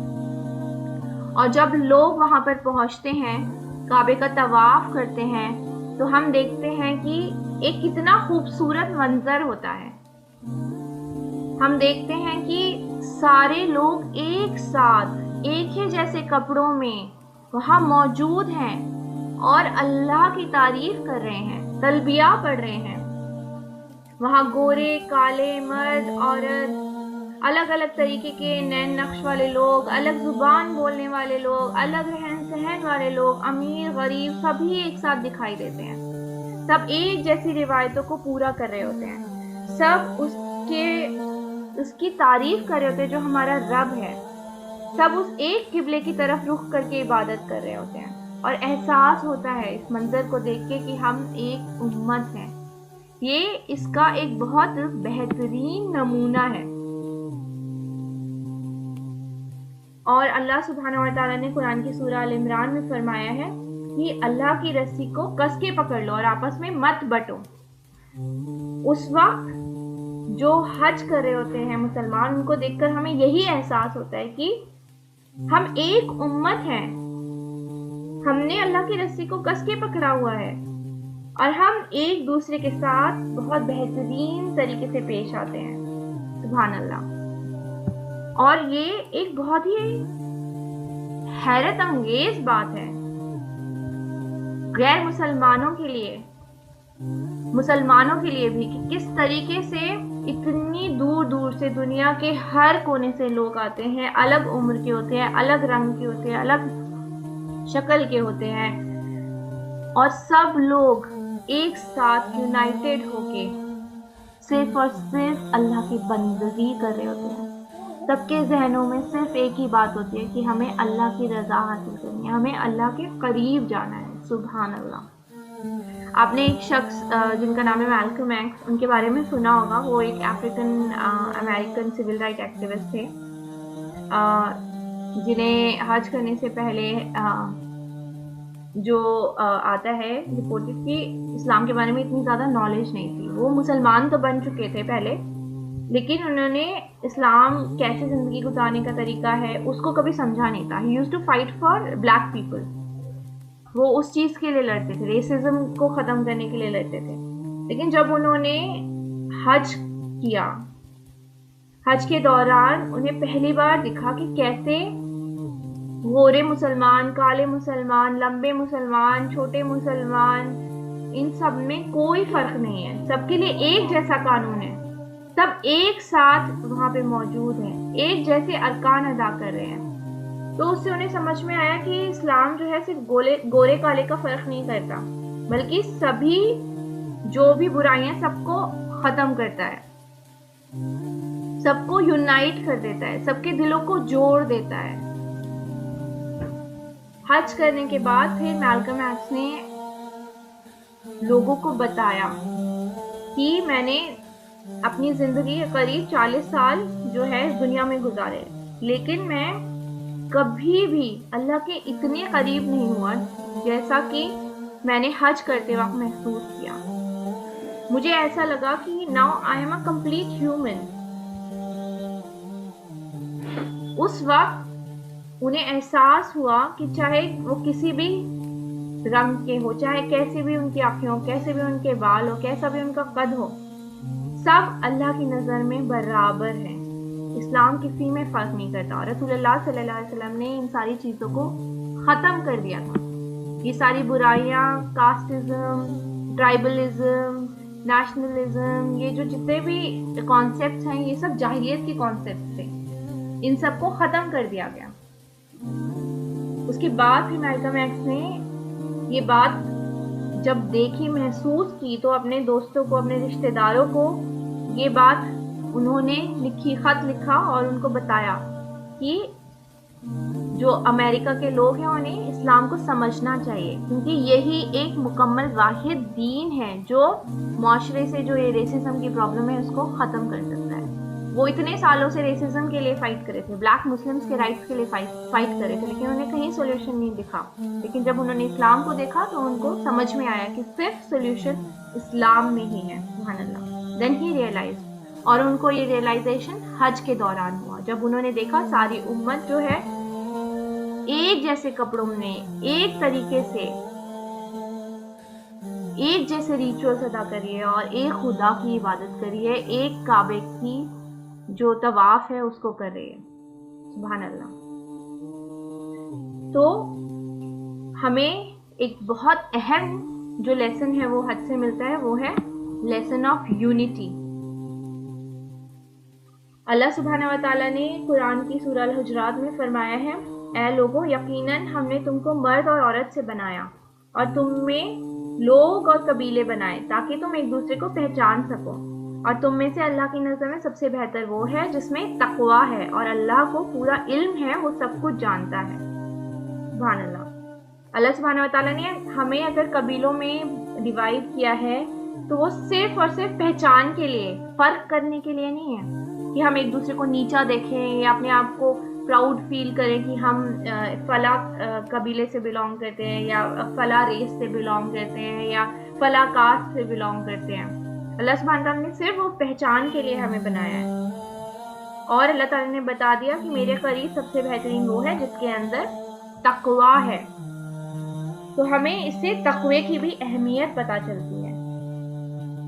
اور جب لوگ وہاں پر پہنچتے ہیں، کعبے کا طواف کرتے ہیں، تو ہم دیکھتے ہیں کہ ایک کتنا خوبصورت منظر ہوتا ہے. ہم دیکھتے ہیں کہ سارے لوگ ایک ساتھ ایک ہی جیسے کپڑوں میں وہاں موجود ہیں اور اللہ کی تعریف کر رہے ہیں، تلبیہ پڑھ رہے ہیں. وہاں گورے، کالے، مرد، عورت، الگ الگ طریقے کے نین نقش والے لوگ، الگ زبان بولنے والے لوگ، الگ رہن سہن والے لوگ، امیر غریب، سبھی ایک ساتھ دکھائی دیتے ہیں. سب ایک جیسی روایتوں کو پورا کر رہے ہوتے ہیں. سب اس اس کی تعریف کر رہے ہوتے ہیں جو ہمارا رب ہے. سب اس ایک قبلے کی طرف رخ کر کے عبادت کر رہے ہوتے ہیں اور احساس ہوتا ہے اس منظر کو دیکھ کے کہ ہم ایک امت ہیں. یہ اس کا ایک بہت بہترین نمونہ ہے. اور اللہ سبحانہ و تعالیٰ نے قرآن کی سورہ ال عمران میں فرمایا ہے کہ اللہ کی رسی کو کس کے پکڑ لو اور آپس میں مت بٹو. اس وقت جو حج کر رہے ہوتے ہیں مسلمان، ان کو دیکھ کر ہمیں یہی احساس ہوتا ہے کہ ہم ایک امت ہیں. ہم نے اللہ کی رسی کو کس کے پکڑا ہوا ہے اور ہم ایک دوسرے کے ساتھ بہت بہترین طریقے سے پیش آتے ہیں. سبحان اللہ. اور یہ ایک بہت ہی حیرت انگیز بات ہے غیر مسلمانوں کے لیے، مسلمانوں کے لیے بھی، کہ کس طریقے سے اتنی دور دور سے دنیا کے ہر کونے سے لوگ آتے ہیں. الگ عمر کے ہوتے ہیں، الگ رنگ کے ہوتے ہیں، الگ شکل کے ہوتے ہیں، اور سب لوگ ایک ساتھ یونائٹڈ ہو کے صرف اور صرف اللہ کی بندگی کر رہے ہوتے ہیں. سب کے ذہنوں میں صرف ایک ہی بات ہوتی ہے کہ ہمیں اللہ کی رضا حاصل کرنی ہے، ہمیں اللہ کے قریب جانا ہے. سبحان اللہ. آپ نے ایک شخص جن کا نام ہے میلکم ایکس، ان کے بارے میں سنا ہوگا. وہ ایک African American civil right activist تھے جنہیں حج کرنے سے پہلے جو آتا ہے رپورٹڈ کہ اسلام کے بارے میں اتنی زیادہ نالج نہیں تھی. وہ مسلمان تو بن چکے تھے پہلے، لیکن انہوں نے اسلام کیسے زندگی گزارنے کا طریقہ ہے اس کو کبھی سمجھا نہیں تھا. He used to fight for black people. وہ اس چیز کے لیے لڑتے تھے، ریسزم کو ختم کرنے کے لیے لڑتے تھے. لیکن جب انہوں نے حج کیا، حج کے دوران انہیں پہلی بار دکھا کہ کیسے گورے مسلمان، کالے مسلمان، لمبے مسلمان، چھوٹے مسلمان، ان سب میں کوئی فرق نہیں ہے. سب کے لیے ایک جیسا قانون ہے، سب ایک ساتھ وہاں پہ موجود ہیں، ایک جیسے ارکان ادا کر رہے ہیں. تو اس سے انہیں سمجھ میں آیا کہ اسلام جو ہے صرف گورے کالے کا فرق نہیں کرتا، بلکہ سبھی جو بھی برائیاں سب کو ختم کرتا ہے، سب کو یونائٹ کر دیتا ہے، سب کے دلوں کو جوڑ دیتا ہے. حج کرنے کے بعد پھر میلکم ایکس نے لوگوں کو بتایا کہ میں نے اپنی زندگی قریب 40 سال جو ہے اس دنیا میں گزارے، لیکن میں کبھی بھی اللہ کے اتنے قریب نہیں ہوا جیسا کہ میں نے حج کرتے وقت محسوس کیا. مجھے ایسا لگا کہ now I am a complete human. اس وقت انہیں احساس ہوا کہ چاہے وہ کسی بھی رنگ کے ہو، چاہے کیسی بھی ان کی آنکھیں ہو، کیسے بھی ان کے بال ہو، کیسا بھی ان کا قد ہو، سب اللہ کی نظر میں برابر ہیں. اسلام کسی میں فرق نہیں کرتا. اور رسول اللہ صلی اللہ علیہ وسلم نے ان ساری چیزوں کو ختم کر دیا تھا. یہ ساری برائیاں، کاسٹزم، ٹرائبلزم، نیشنلزم، یہ جو جتنے بھی کانسیپٹس ہیں، یہ سب جاہلیت کے کانسیپٹس تھے. ان سب کو ختم کر دیا گیا. اس کے بعد پھر میلکم ایکس نے یہ بات جب دیکھی، محسوس کی، تو اپنے دوستوں کو، اپنے رشتہ داروں کو یہ بات انہوں نے لکھی، خط لکھا اور ان کو بتایا کہ جو امریکہ کے لوگ ہیں انہیں اسلام کو سمجھنا چاہیے، کیونکہ یہی ایک مکمل واحد دین ہے جو معاشرے سے جو یہ ریسزم کی پرابلم ہے اس کو ختم کر سکتا ہے. وہ اتنے سالوں سے ریسزم کے لیے فائٹ کرے تھے، بلیک مسلمز کے رائٹس کے لیے فائٹ کرے تھے، لیکن انہیں کہیں سولوشن نہیں دکھا. لیکن جب انہوں نے اسلام کو دیکھا تو ان کو سمجھ میں آیا کہ صرف سولوشن اسلام میں ہی ہے. سبحان اللہ. دین ہی ریئلائز. اور ان کو یہ ریئلائزیشن حج کے دوران ہوا، جب انہوں نے دیکھا ساری امت جو ہے ایک جیسے کپڑوں میں، ایک طریقے سے، ایک جیسے ریچولز ادا کریے اور ایک خدا کی عبادت کریے، ایک کعبے کی جو طواف ہے اس کو کر رہی ہے. سبحان اللہ. تو ہمیں ایک بہت اہم جو لیسن ہے وہ حج سے ملتا ہے، وہ ہے لیسن آف یونٹی. اللہ سبحانہ و تعالیٰ نے قرآن کی سورہ الحجرات میں فرمایا ہے، اے لوگو، یقیناً ہم نے تم کو مرد اور عورت سے بنایا اور تم میں لوگ اور قبیلے بنائے تاکہ تم ایک دوسرے کو پہچان سکو. اور تم میں سے اللہ کی نظر میں سب سے بہتر وہ ہے جس میں تقویٰ ہے اور اللہ کو پورا علم ہے، وہ سب کچھ جانتا ہے۔ سبحان اللہ۔ اللہ سبحانہ وتعالیٰ نے ہمیں اگر قبیلوں میں ڈیوائڈ کیا ہے تو وہ صرف اور صرف پہچان کے لیے، فرق کرنے کے لیے نہیں ہے کہ ہم ایک دوسرے کو نیچا دیکھیں یا اپنے آپ کو پراؤڈ فیل کریں کہ ہم فلاں قبیلے سے بلونگ کرتے ہیں یا فلاں ریس سے بلونگ کرتے ہیں یا فلاں کاسٹ سے بلونگ کرتے ہیں۔ اللہ سبحانہ تعالیٰ نے صرف وہ پہچان کے لیے ہمیں بنایا ہے، اور اللہ تعالیٰ نے بتا دیا کہ میرے قریب سب سے بہترین وہ ہے جس کے اندر تقویٰ ہے۔ تو ہمیں اس سے تقوی کی بھی اہمیت پتہ چلتی ہے۔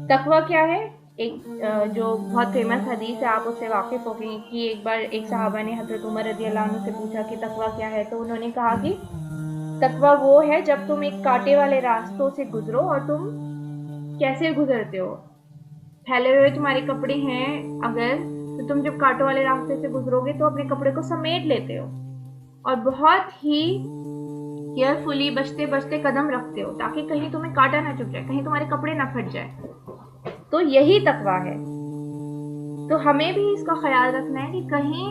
تقوی کیا ہے؟ ایک جو بہت فیمس حدیث ہے، آپ اس سے واقف ہو گئی کہ ایک بار ایک صحابہ نے حضرت عمر رضی اللہ عنہ سے پوچھا کہ تقوی کیا ہے، تو انہوں نے کہا کہ تقوی وہ ہے جب تم ایک کانٹے والے راستوں سے گزرو اور تم کیسے گزرتے ہو؟ پھیلے ہوئے تمہارے کپڑے ہیں اگر، تو تم جب کانٹوں والے راستے سے گزرو گے تو اپنے کپڑے کو سمیٹ لیتے ہو اور بہت ہی کیئرفلی بچتے بچتے قدم رکھتے ہو تاکہ کہیں تمہیں کانٹا نہ چبھ جائے، کہیں تمہارے کپڑے نہ پھٹ جائے۔ تو یہی تقویٰ ہے۔ تو ہمیں بھی اس کا خیال رکھنا ہے کہ کہیں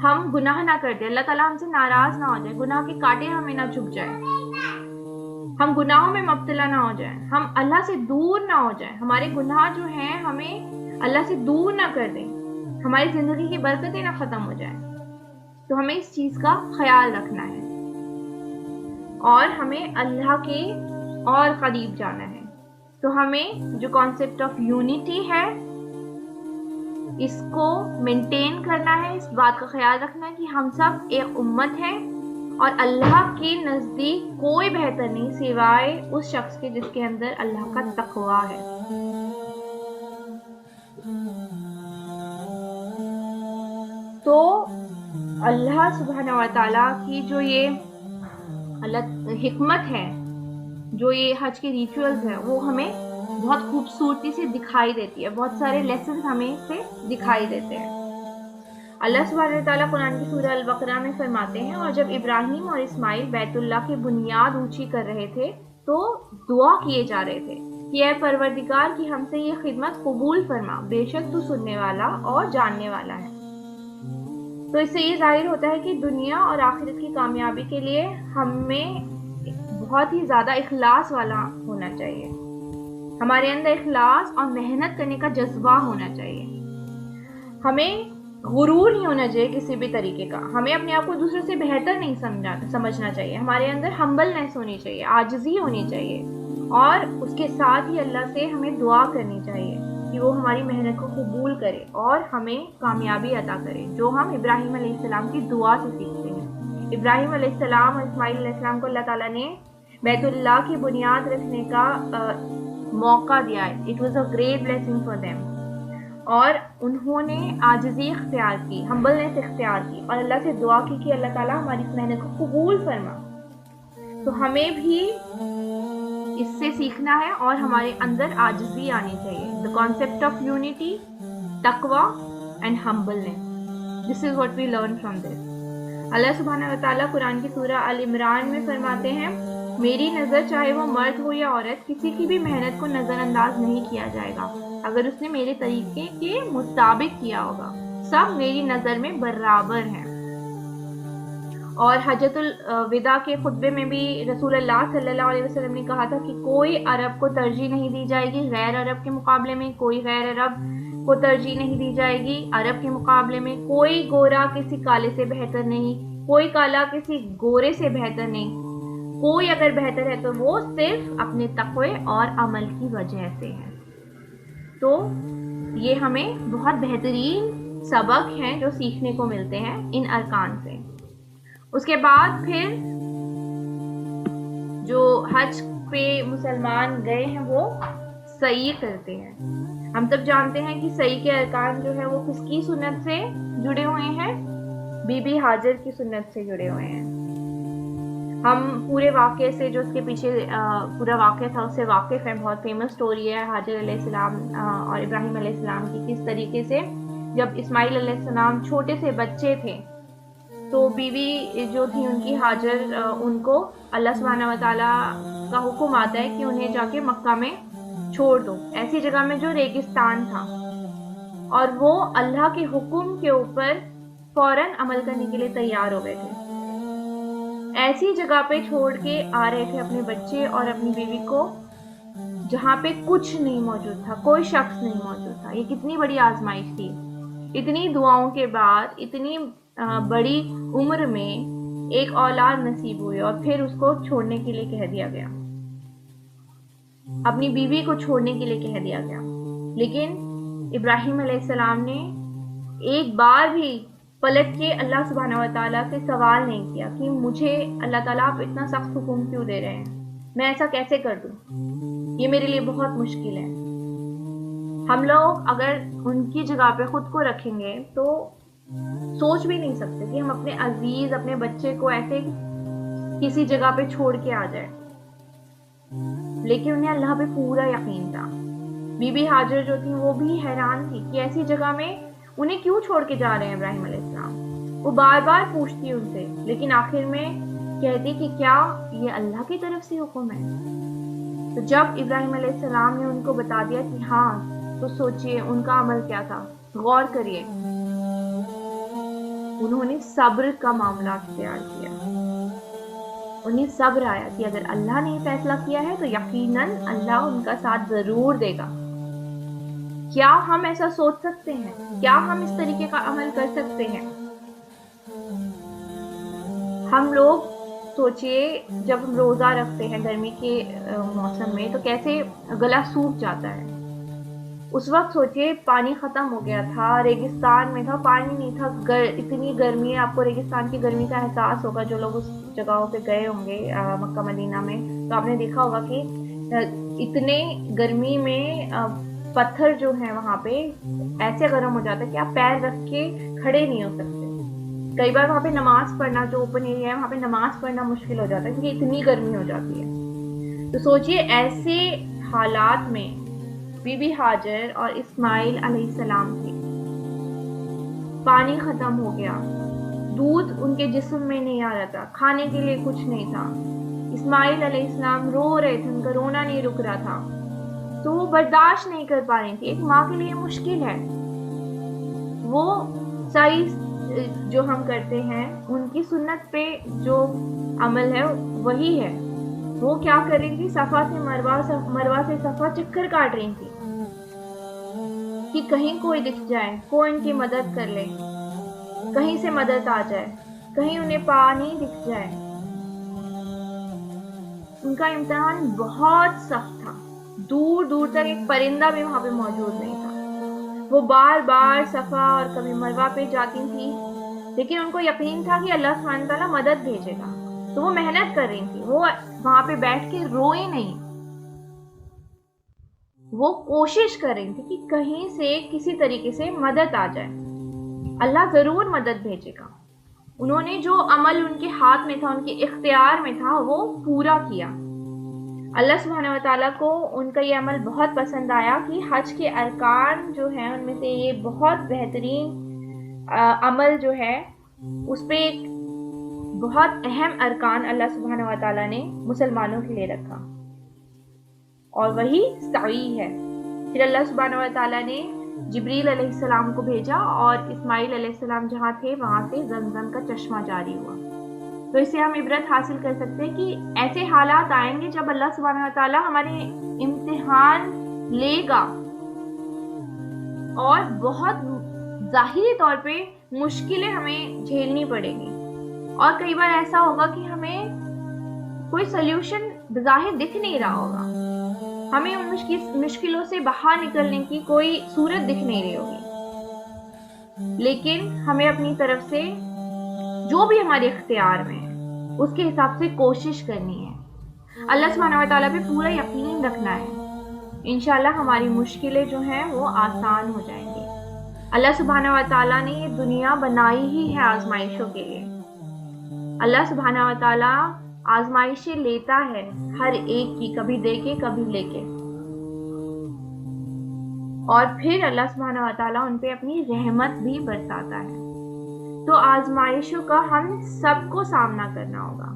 ہم گناہ نہ کر دیں، اللہ تعالیٰ ہم سے ناراض نہ ہو جائے، گناہ کے کانٹے ہمیں نہ چبھ جائے، ہم گناہوں میں مبتلا نہ ہو جائیں، ہم اللہ سے دور نہ ہو جائیں، ہمارے گناہ جو ہیں ہمیں اللہ سے دور نہ کر دیں، ہماری زندگی کی برکتیں نہ ختم ہو جائیں۔ تو ہمیں اس چیز کا خیال رکھنا ہے اور ہمیں اللہ کے اور قریب جانا ہے۔ تو ہمیں جو کانسیپٹ آف یونٹی ہے اس کو مینٹین کرنا ہے، اس بات کا خیال رکھنا ہے کہ ہم سب ایک امت ہیں اور اللہ کے نزدیک کوئی بہتر نہیں سوائے اس شخص کے جس کے اندر اللہ کا تقویٰ ہے۔ تو اللہ سبحانہ وتعالیٰ کی جو یہ حکمت ہے، جو یہ حج کے ریچولز ہیں، وہ ہمیں بہت خوبصورتی سے دکھائی دیتی ہے، بہت سارے لیسنز ہمیں اس سے دکھائی دیتے ہیں۔ اللہ سبحانہ وتعالیٰ قرآن کی سورہ البقرہ میں فرماتے ہیں، اور جب ابراہیم اور اسماعیل بیت اللہ کی بنیاد اونچی کر رہے تھے تو دعا کیے جا رہے تھے کہ اے پروردگار کی ہم سے یہ خدمت قبول فرما، بے شک تو سننے والا اور جاننے والا ہے۔ تو اس سے یہ ظاہر ہوتا ہے کہ دنیا اور آخرت کی کامیابی کے لیے ہمیں بہت ہی زیادہ اخلاص والا ہونا چاہیے، ہمارے اندر اخلاص اور محنت کرنے کا جذبہ ہونا چاہیے۔ ہمیں غرور نہیں ہونا چاہیے کسی بھی طریقے کا، ہمیں اپنے آپ کو دوسرے سے بہتر نہیں سمجھنا چاہیے، ہمارے اندر ہمبلنس ہونی چاہیے، عاجزی ہونی چاہیے، اور اس کے ساتھ ہی اللہ سے ہمیں دعا کرنی چاہیے کہ وہ ہماری محنت کو قبول کرے اور ہمیں کامیابی عطا کرے، جو ہم ابراہیم علیہ السلام کی دعا سے سیکھتے ہیں۔ ابراہیم علیہ السلام اور اسماعیل علیہ السلام کو اللہ تعالیٰ نے بیت اللہ کی بنیاد رکھنے کا موقع دیا ہے۔ It was a great blessing for them, اور انہوں نے عاجزی اختیار کی، ہمبلنس اختیار کی اور اللہ سے دعا کی کہ اللہ تعالیٰ ہماری اس محنت کو قبول فرما۔ تو ہمیں بھی اس سے سیکھنا ہے اور ہمارے اندر عاجزی آنی چاہیے۔ The concept of unity, taqwa and humbleness. This is what we learn from this. اللہ سبحانہ وتعالیٰ قرآن کی سورہ آل عمران میں فرماتے ہیں، میری نظر چاہے وہ مرد ہو یا عورت، کسی کی بھی محنت کو نظر انداز نہیں کیا جائے گا اگر اس نے میرے طریقے کے مطابق کیا ہوگا، سب میری نظر میں برابر ہیں۔ اور حجۃ الوداع کے خطبے میں بھی رسول اللہ صلی اللہ علیہ وسلم نے کہا تھا کہ کوئی عرب کو ترجیح نہیں دی جائے گی غیر عرب کے مقابلے میں، کوئی غیر عرب کو ترجیح نہیں دی جائے گی عرب کے مقابلے میں، کوئی گورا کسی کالے سے بہتر نہیں، کوئی کالا کسی گورے سے بہتر نہیں، کوئی اگر بہتر ہے تو وہ صرف اپنے تقوی اور عمل کی وجہ سے ہے۔ تو یہ ہمیں بہت بہترین سبق ہیں جو سیکھنے کو ملتے ہیں ان ارکان سے۔ اس کے بعد پھر جو حج پہ مسلمان گئے ہیں وہ سعی کرتے ہیں۔ ہم سب جانتے ہیں کہ سعی کے ارکان جو ہے وہ کس کی سنت سے جڑے ہوئے ہیں؟ بی بی ہاجر کی سنت سے جڑے ہوئے ہیں۔ ہم پورے واقعے سے، جو اس کے پیچھے پورا واقعہ تھا، اس سے واقف ہیں، بہت فیمس سٹوری ہے حاجر علیہ السلام اور ابراہیم علیہ السلام کی، کس طریقے سے جب اسماعیل علیہ السلام چھوٹے سے بچے تھے تو بیوی جو تھی ان کی حاجر، ان کو اللہ سبحانہ وتعالیٰ کا حکم آتا ہے کہ انہیں جا کے مکہ میں چھوڑ دو، ایسی جگہ میں جو ریگستان تھا، اور وہ اللہ کے حکم کے اوپر فوراً عمل کرنے کے لیے تیار ہو گئے تھے۔ ایسی جگہ پہ چھوڑ کے آ رہے تھے اپنے بچے اور اپنی بیوی کو، جہاں پہ کچھ نہیں موجود تھا، کوئی شخص نہیں موجود تھا۔ یہ کتنی بڑی آزمائش تھی، اتنی دعاؤں کے بعد اتنی بڑی عمر میں ایک اولاد نصیب ہوئی، اور پھر اس کو چھوڑنے کے لیے کہہ دیا گیا، اپنی بیوی کو چھوڑنے کے لیے کہہ دیا گیا۔ لیکن ابراہیم علیہ السلام نے ایک بار بھی پلٹ کے اللہ سبحانہ و تعالیٰ سے سوال نہیں کیا کہ مجھے اللہ تعالیٰ آپ اتنا سخت حکم کیوں دے رہے ہیں، میں ایسا کیسے کر دوں، یہ میرے لیے بہت مشکل ہے۔ ہم لوگ اگر ان کی جگہ پہ خود کو رکھیں گے تو سوچ بھی نہیں سکتے کہ ہم اپنے عزیز، اپنے بچے کو ایسے کسی جگہ پہ چھوڑ کے آ جائیں، لیکن انہیں اللہ پہ پورا یقین تھا۔ بی بی ہاجر جو تھی وہ بھی حیران تھی کہ ایسی جگہ میں انہیں کیوں چھوڑ کے جا رہے ہیں ابراہیم علیہ السلام۔ وہ بار بار پوچھتی ان سے، لیکن آخر میں کہتی کہ کیا یہ اللہ کی طرف سے حکم ہے؟ تو جب ابراہیم علیہ السلام نے ان کو بتا دیا کہ ہاں، تو سوچئے ان کا عمل کیا تھا، غور کریے۔ انہوں نے صبر کا معاملہ اختیار کیا، انہیں صبر آیا کہ اگر اللہ نے فیصلہ کیا ہے تو یقیناً اللہ ان کا ساتھ ضرور دے گا۔ کیا ہم ایسا سوچ سکتے ہیں؟ کیا ہم اس طریقے کا عمل کر سکتے ہیں؟ ہم لوگ سوچئے جب ہم روزہ رکھتے ہیں گرمی کے موسم میں تو کیسے گلا سوکھ جاتا ہے۔ اس وقت سوچئے پانی ختم ہو گیا تھا، ریگستان میں تھا، پانی نہیں تھا، اتنی گرمی ہے۔ آپ کو ریگستان کی گرمی کا احساس ہوگا جو لوگ اس جگہوں پہ گئے ہوں گے مکہ مدینہ میں، تو آپ نے دیکھا ہوگا کہ اتنے گرمی میں پتھر جو ہیں وہاں پہ ایسے گرم ہو جاتا ہے کہ آپ پیر رکھ کے کھڑے نہیں ہو سکتے۔ کئی بار وہاں پہ نماز پڑھنا، جو اوپن ایریا ہے وہاں پہ نماز پڑھنا مشکل ہو جاتا ہے کیونکہ اتنی گرمی ہو جاتی ہے۔ تو سوچئے ایسے حالات میں بی بی ہاجر اور اسماعیل علیہ السلام تھے، پانی ختم ہو گیا، دودھ ان کے جسم میں نہیں آ رہا تھا، کھانے کے لیے کچھ نہیں تھا، اسماعیل علیہ السلام رو رہے تھے، ان کا رونا نہیں رک رہا تھا، تو وہ برداشت نہیں کر پا رہی تھی۔ ایک ماں کے لیے مشکل ہے، وہ سعی جو ہم کرتے ہیں ان کی سنت پہ جو عمل ہے وہی ہے۔ وہ کیا کر رہی تھی، صفا سے مروہ سے صفا چکر کاٹ رہی تھی کہ کہیں کوئی دکھ جائے، کوئی ان کی مدد کر لے، کہیں سے مدد آ جائے، کہیں انہیں پانی دکھ جائے۔ ان کا امتحان بہت سخت تھا، دور دور تک ایک پرندہ بھی وہاں پہ موجود نہیں تھا۔ وہ بار بار صفا اور کبھی مروہ پہ جاتی تھی، لیکن ان کو یقین تھا کہ اللہ سبحانہ تعالیٰ مدد بھیجے گا، تو وہ محنت کر رہی تھی۔ وہ وہاں پہ بیٹھ کے روئی نہیں، وہ کوشش کر رہی تھی کہ کہیں سے کسی طریقے سے مدد آ جائے، اللہ ضرور مدد بھیجے گا۔ انہوں نے جو عمل ان کے ہاتھ میں تھا، ان کے اختیار میں تھا، وہ پورا کیا۔ اللہ سبحانہ وتعالیٰ کو ان کا یہ عمل بہت پسند آیا کہ حج کے ارکان جو ہیں ان میں سے یہ بہت بہترین عمل جو ہے، اس پہ ایک بہت اہم ارکان اللہ سبحانہ وتعالیٰ نے مسلمانوں کے لیے رکھا، اور وہی سعی ہے۔ پھر اللہ سبحانہ وتعالیٰ نے جبریل علیہ السلام کو بھیجا، اور اسماعیل علیہ السلام جہاں تھے وہاں سے زمزم کا چشمہ جاری ہوا۔ تو اس سے ہم عبرت حاصل کر سکتے ہیں کہ ایسے حالات آئیں گے جب اللہ سبحانہ وتعالیٰ ہمارے امتحان لے گا، اور بہت ظاہری طور پہ مشکلیں ہمیں جھیلنی پڑیں گی، اور کئی بار ایسا ہوگا کہ ہمیں کوئی سلیوشن بظاہر دکھ نہیں رہا ہوگا، ہمیں ان مشکلوں سے باہر نکلنے کی کوئی صورت دکھ نہیں رہی ہوگی، لیکن ہمیں اپنی طرف سے جو بھی ہمارے اختیار میں ہے اس کے حساب سے کوشش کرنی ہے، اللہ سبحانہ وتعالیٰ پہ پورا یقین رکھنا ہے۔ انشاءاللہ ہماری مشکلیں جو ہیں وہ آسان ہو جائیں گی۔ اللہ سبحانہ وتعالیٰ نے یہ دنیا بنائی ہی ہے آزمائشوں کے لیے۔ اللہ سبحانہ وتعالیٰ آزمائشیں لیتا ہے ہر ایک کی، کبھی دے کے کبھی لے کے، اور پھر اللہ سبحانہ وتعالیٰ ان پہ اپنی رحمت بھی برساتا ہے۔ تو آزمائشوں کا ہم سب کو سامنا کرنا ہوگا۔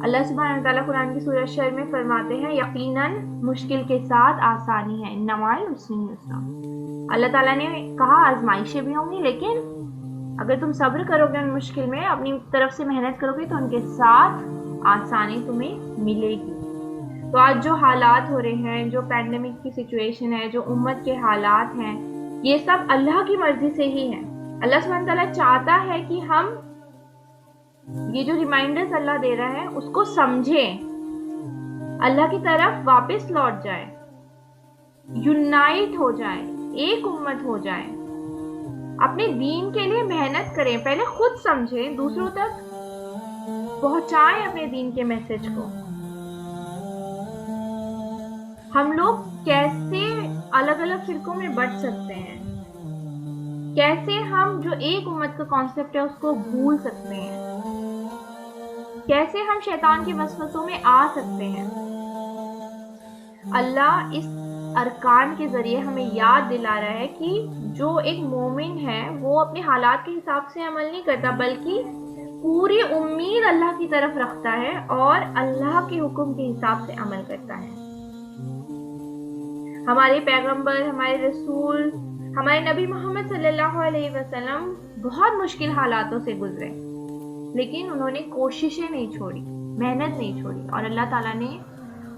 اللہ سبحانہ وتعالیٰ قرآن کی سورہ شر میں فرماتے ہیں یقیناً مشکل کے ساتھ آسانی ہے، انما العسر یسرا۔ اللہ تعالیٰ نے کہا آزمائشیں بھی ہوں گی، لیکن اگر تم صبر کرو گے ان مشکل میں، اپنی طرف سے محنت کرو گے تو ان کے ساتھ آسانی تمہیں ملے گی۔ تو آج جو حالات ہو رہے ہیں، جو پینڈیمک کی سچویشن ہے، جو امت کے حالات ہیں، یہ سب اللہ کی مرضی سے ہی ہے۔ اللہ سبحانہ تعالیٰ چاہتا ہے کہ ہم یہ جو ریمائنڈرز اللہ دے رہا ہے اس کو سمجھیں، اللہ کی طرف واپس لوٹ جائیں، یونائٹ ہو جائیں، ایک امت ہو جائیں، اپنے دین کے لیے محنت کریں، پہلے خود سمجھیں، دوسروں تک پہنچائیں اپنے دین کے میسج کو۔ ہم لوگ کیسے الگ الگ فرقوں میں بٹ سکتے ہیں، کیسے ہم جو ایک امت کا کانسیپٹ ہے اس کو بھول سکتے ہیں، کیسے ہم شیطان کے وسوسوں میں آ سکتے ہیں۔ اللہ اس ارکان کے ذریعے ہمیں یاد دلا رہا ہے کہ جو ایک مومن ہے وہ اپنے حالات کے حساب سے عمل نہیں کرتا، بلکہ پوری امید اللہ کی طرف رکھتا ہے اور اللہ کے حکم کے حساب سے عمل کرتا ہے۔ ہمارے پیغمبر، ہمارے رسول، ہمارے نبی محمد صلی اللہ علیہ وسلم بہت مشکل حالاتوں سے گزرے، لیکن انہوں نے کوششیں نہیں چھوڑی، محنت نہیں چھوڑی، اور اللہ تعالیٰ نے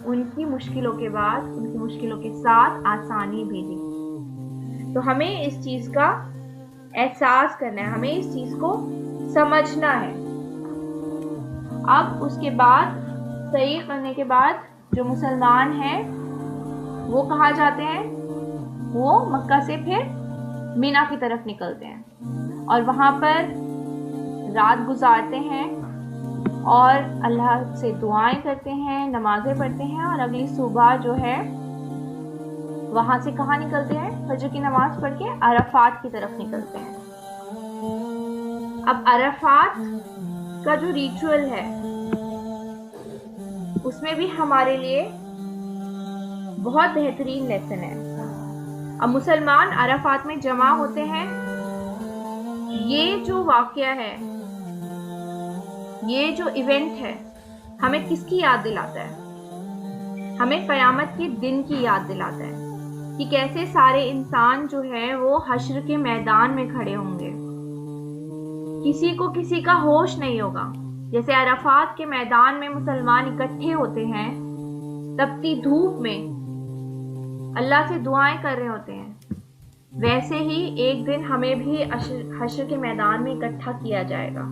ان کی مشکلوں کے بعد، ان کی مشکلوں کے ساتھ آسانی بھی دی۔ تو ہمیں اس چیز کا احساس کرنا ہے، ہمیں اس چیز کو سمجھنا ہے۔ اب اس کے بعد صحیح کرنے کے بعد جو مسلمان ہیں وہ کہاں جاتے ہیں؟ وہ مکہ سے پھر مینا کی طرف نکلتے ہیں اور وہاں پر رات گزارتے ہیں اور اللہ سے دعائیں کرتے ہیں، نمازیں پڑھتے ہیں، اور اگلی صبح جو ہے وہاں سے کہاں نکلتے ہیں؟ فجر کی نماز پڑھ کے عرفات کی طرف نکلتے ہیں۔ اب عرفات کا جو ریچول ہے اس میں بھی ہمارے لیے بہت بہترین لیسن ہے۔ اب مسلمان عرفات میں جمع ہوتے ہیں، یہ جو واقعہ ہے، یہ جو ایونٹ ہے، ہمیں کس کی یاد دلاتا ہے؟ ہمیں قیامت کے دن کی یاد دلاتا ہے کہ کیسے سارے انسان جو ہے وہ حشر کے میدان میں کھڑے ہوں گے، کسی کو کسی کا ہوش نہیں ہوگا۔ جیسے عرفات کے میدان میں مسلمان اکٹھے ہوتے ہیں تپتی دھوپ میں، اللہ سے دعائیں کر رہے ہوتے ہیں، ویسے ہی ایک دن ہمیں بھی حشر کے میدان میں اکٹھا کیا جائے گا۔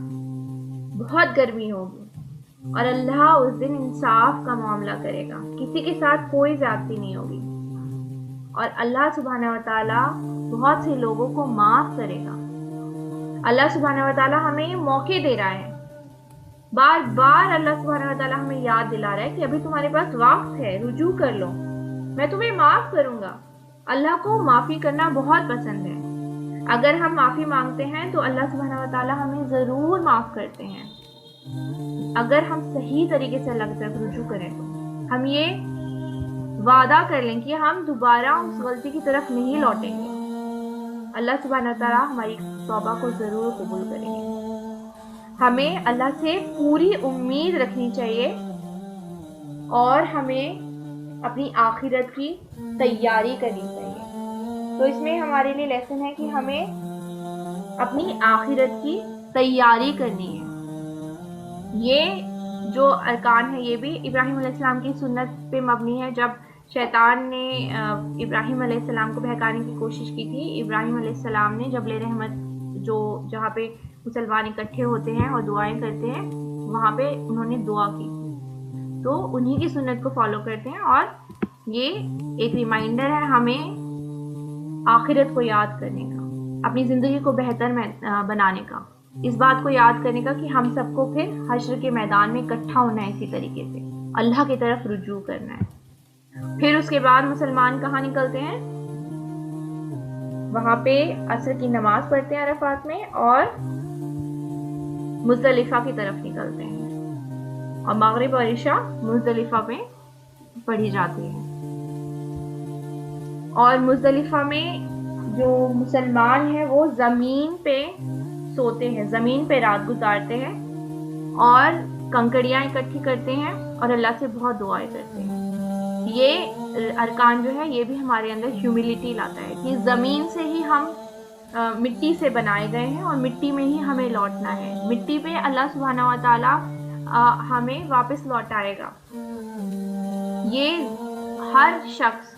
بہت گرمی ہوگی اور اللہ اس دن انصاف کا معاملہ کرے گا، کسی کے ساتھ کوئی زیادتی نہیں ہوگی، اور اللہ سبحانہ وتعالی بہت سے لوگوں کو معاف کرے گا۔ اللہ سبحانہ وتعالی ہمیں موقع دے رہا ہے، بار بار اللہ سبحانہ وتعالی ہمیں یاد دلا رہا ہے کہ ابھی تمہارے پاس وقت ہے، رجوع کر لو، میں تمہیں معاف کروں گا۔ اللہ کو معافی کرنا بہت پسند ہے۔ اگر ہم معافی مانگتے ہیں تو اللہ سبحانہ وتعالی ہمیں ضرور معاف کرتے ہیں، اگر ہم صحیح طریقے سے اللہ کی طرف رجوع کریں تو ہم یہ وعدہ کر لیں کہ ہم دوبارہ اس غلطی کی طرف نہیں لوٹیں گے۔ اللہ سبحانہ وتعالی ہماری توبہ کو ضرور قبول کریں گے۔ ہمیں اللہ سے پوری امید رکھنی چاہیے اور ہمیں اپنی آخرت کی تیاری کرنی چاہیے۔ تو اس میں ہمارے لیے لیسن ہے کہ ہمیں اپنی آخرت کی تیاری کرنی ہے۔ یہ جو ارکان ہے یہ بھی ابراہیم علیہ السلام کی سنت پہ مبنی ہے۔ جب شیطان نے ابراہیم علیہ السلام کو بہکانے کی کوشش کی تھی، ابراہیم علیہ السلام نے جبل رحمت جو جہاں پہ مسلمان اکٹھے ہوتے ہیں اور دعائیں کرتے ہیں وہاں پہ انہوں نے دعا کی، تو انہی کی سنت کو فالو کرتے ہیں، اور یہ ایک ریمائنڈر ہے ہمیں آخرت کو یاد کرنے کا، اپنی زندگی کو بہتر بنانے کا، اس بات کو یاد کرنے کا کہ ہم سب کو پھر حشر کے میدان میں اکٹھا ہونا ہے، اسی طریقے سے اللہ کی طرف رجوع کرنا ہے۔ پھر اس کے بعد مسلمان کہاں نکلتے ہیں؟ وہاں پہ عصر کی نماز پڑھتے ہیں عرفات میں، اور مزدلفہ کی طرف نکلتے ہیں، اور مغرب اور عشاء مزدلفہ میں پڑھی جاتی ہے۔ اور مزدلفہ میں جو مسلمان ہیں وہ زمین پہ سوتے ہیں، زمین پہ رات گزارتے ہیں، اور کنکڑیاں اکٹھی کرتے ہیں اور اللہ سے بہت دعائیں کرتے ہیں. یہ ارکان جو ہے یہ بھی ہمارے اندر ہیوملٹی لاتا ہے کہ زمین سے ہی ہم مٹی سے بنائے گئے ہیں اور مٹی میں ہی ہمیں لوٹنا ہے. مٹی پہ اللہ سبحانہ و تعالی ہمیں واپس لوٹائے گا. یہ ہر شخص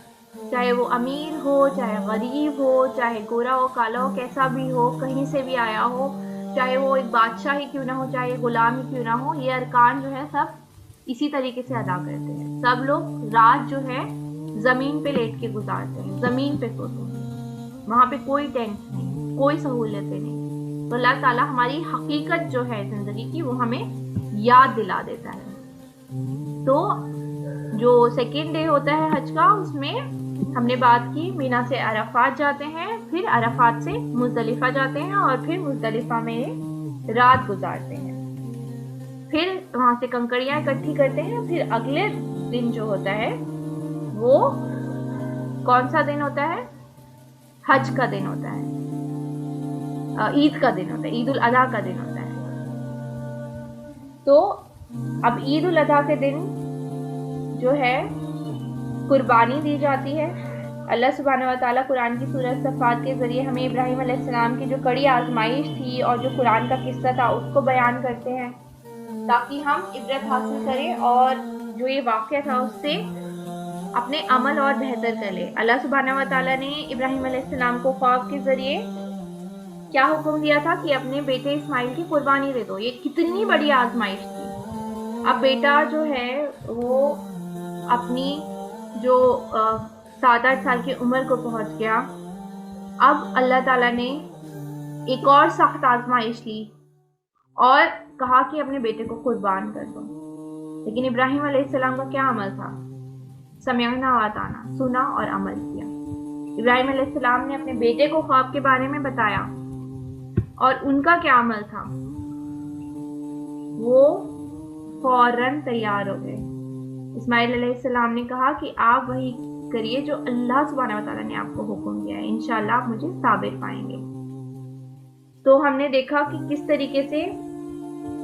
چاہے وہ امیر ہو, چاہے غریب ہو, چاہے گورا ہو, کالا ہو, کیسا بھی ہو, کہیں سے بھی آیا ہو, چاہے وہ ایک بادشاہ ہی کیوں نہ ہو, چاہے غلام ہی کیوں نہ ہو, یہ ارکان جو ہے سب اسی طریقے سے ادا کرتے ہیں. سب لوگ رات جو ہے زمین پہ لیٹ کے گزارتے ہیں, زمین پہ سوتے ہیں, وہاں پہ کوئی ٹینٹ نہیں, کوئی سہولتیں نہیں. تو اللہ تعالیٰ ہماری حقیقت جو ہے زندگی کی وہ ہمیں یاد دلا دیتا ہے. تو جو سیکنڈ ڈے ہوتا ہے حج کا, اس میں ہم نے بات کی مینا سے عرفات جاتے ہیں, پھر عرفات سے مزدلفہ جاتے ہیں اور پھر مزدلفہ میں رات گزارتے ہیں. پھر وہاں سے کنکڑیاں اکٹھی کرتے ہیں. پھر اگلے دن جو ہوتا ہے وہ کون سا دن ہوتا ہے؟ حج کا دن ہوتا ہے, عید کا دن ہوتا ہے, عید الاضحیٰ کا دن ہوتا ہے. تو اب عید الاضحیٰ کے دن جو ہے قربانی دی جاتی ہے. اللہ سبحانہ و تعالیٰ قرآن کی سورۃ صفات کے ذریعے ہمیں ابراہیم علیہ السلام کی جو کڑی آزمائش تھی اور جو قرآن کا قصہ تھا اس کو بیان کرتے ہیں تاکہ ہم عبرت حاصل کریں اور جو یہ واقعہ تھا اس سے اپنے عمل اور بہتر کر لیں. اللہ سبحانہ و تعالیٰ نے ابراہیم علیہ السلام کو خواب کے ذریعے کیا حکم دیا تھا کہ اپنے بیٹے اسماعیل کی قربانی دے دو. یہ کتنی بڑی آزمائش تھی. اب بیٹا جو ہے وہ اپنی جو 7-8 سال کی عمر کو پہنچ گیا. اب اللہ تعالیٰ نے ایک اور سخت آزمائش لی اور کہا کہ اپنے بیٹے کو قربان کر دو. لیکن ابراہیم علیہ السلام کا کیا عمل تھا؟ سمعنا واطعنا, سنا اور عمل کیا. ابراہیم علیہ السلام نے اپنے بیٹے کو خواب کے بارے میں بتایا اور ان کا کیا عمل تھا؟ وہ فوراً تیار ہو گئے. اسماعیل علیہ السلام نے کہا کہ آپ وہی کریے جو اللہ سبحانہ و تعالیٰ نے آپ کو حکم دیا ہے, انشاءاللہ آپ مجھے ثابت پائیں گے. تو ہم نے دیکھا کہ کس طریقے سے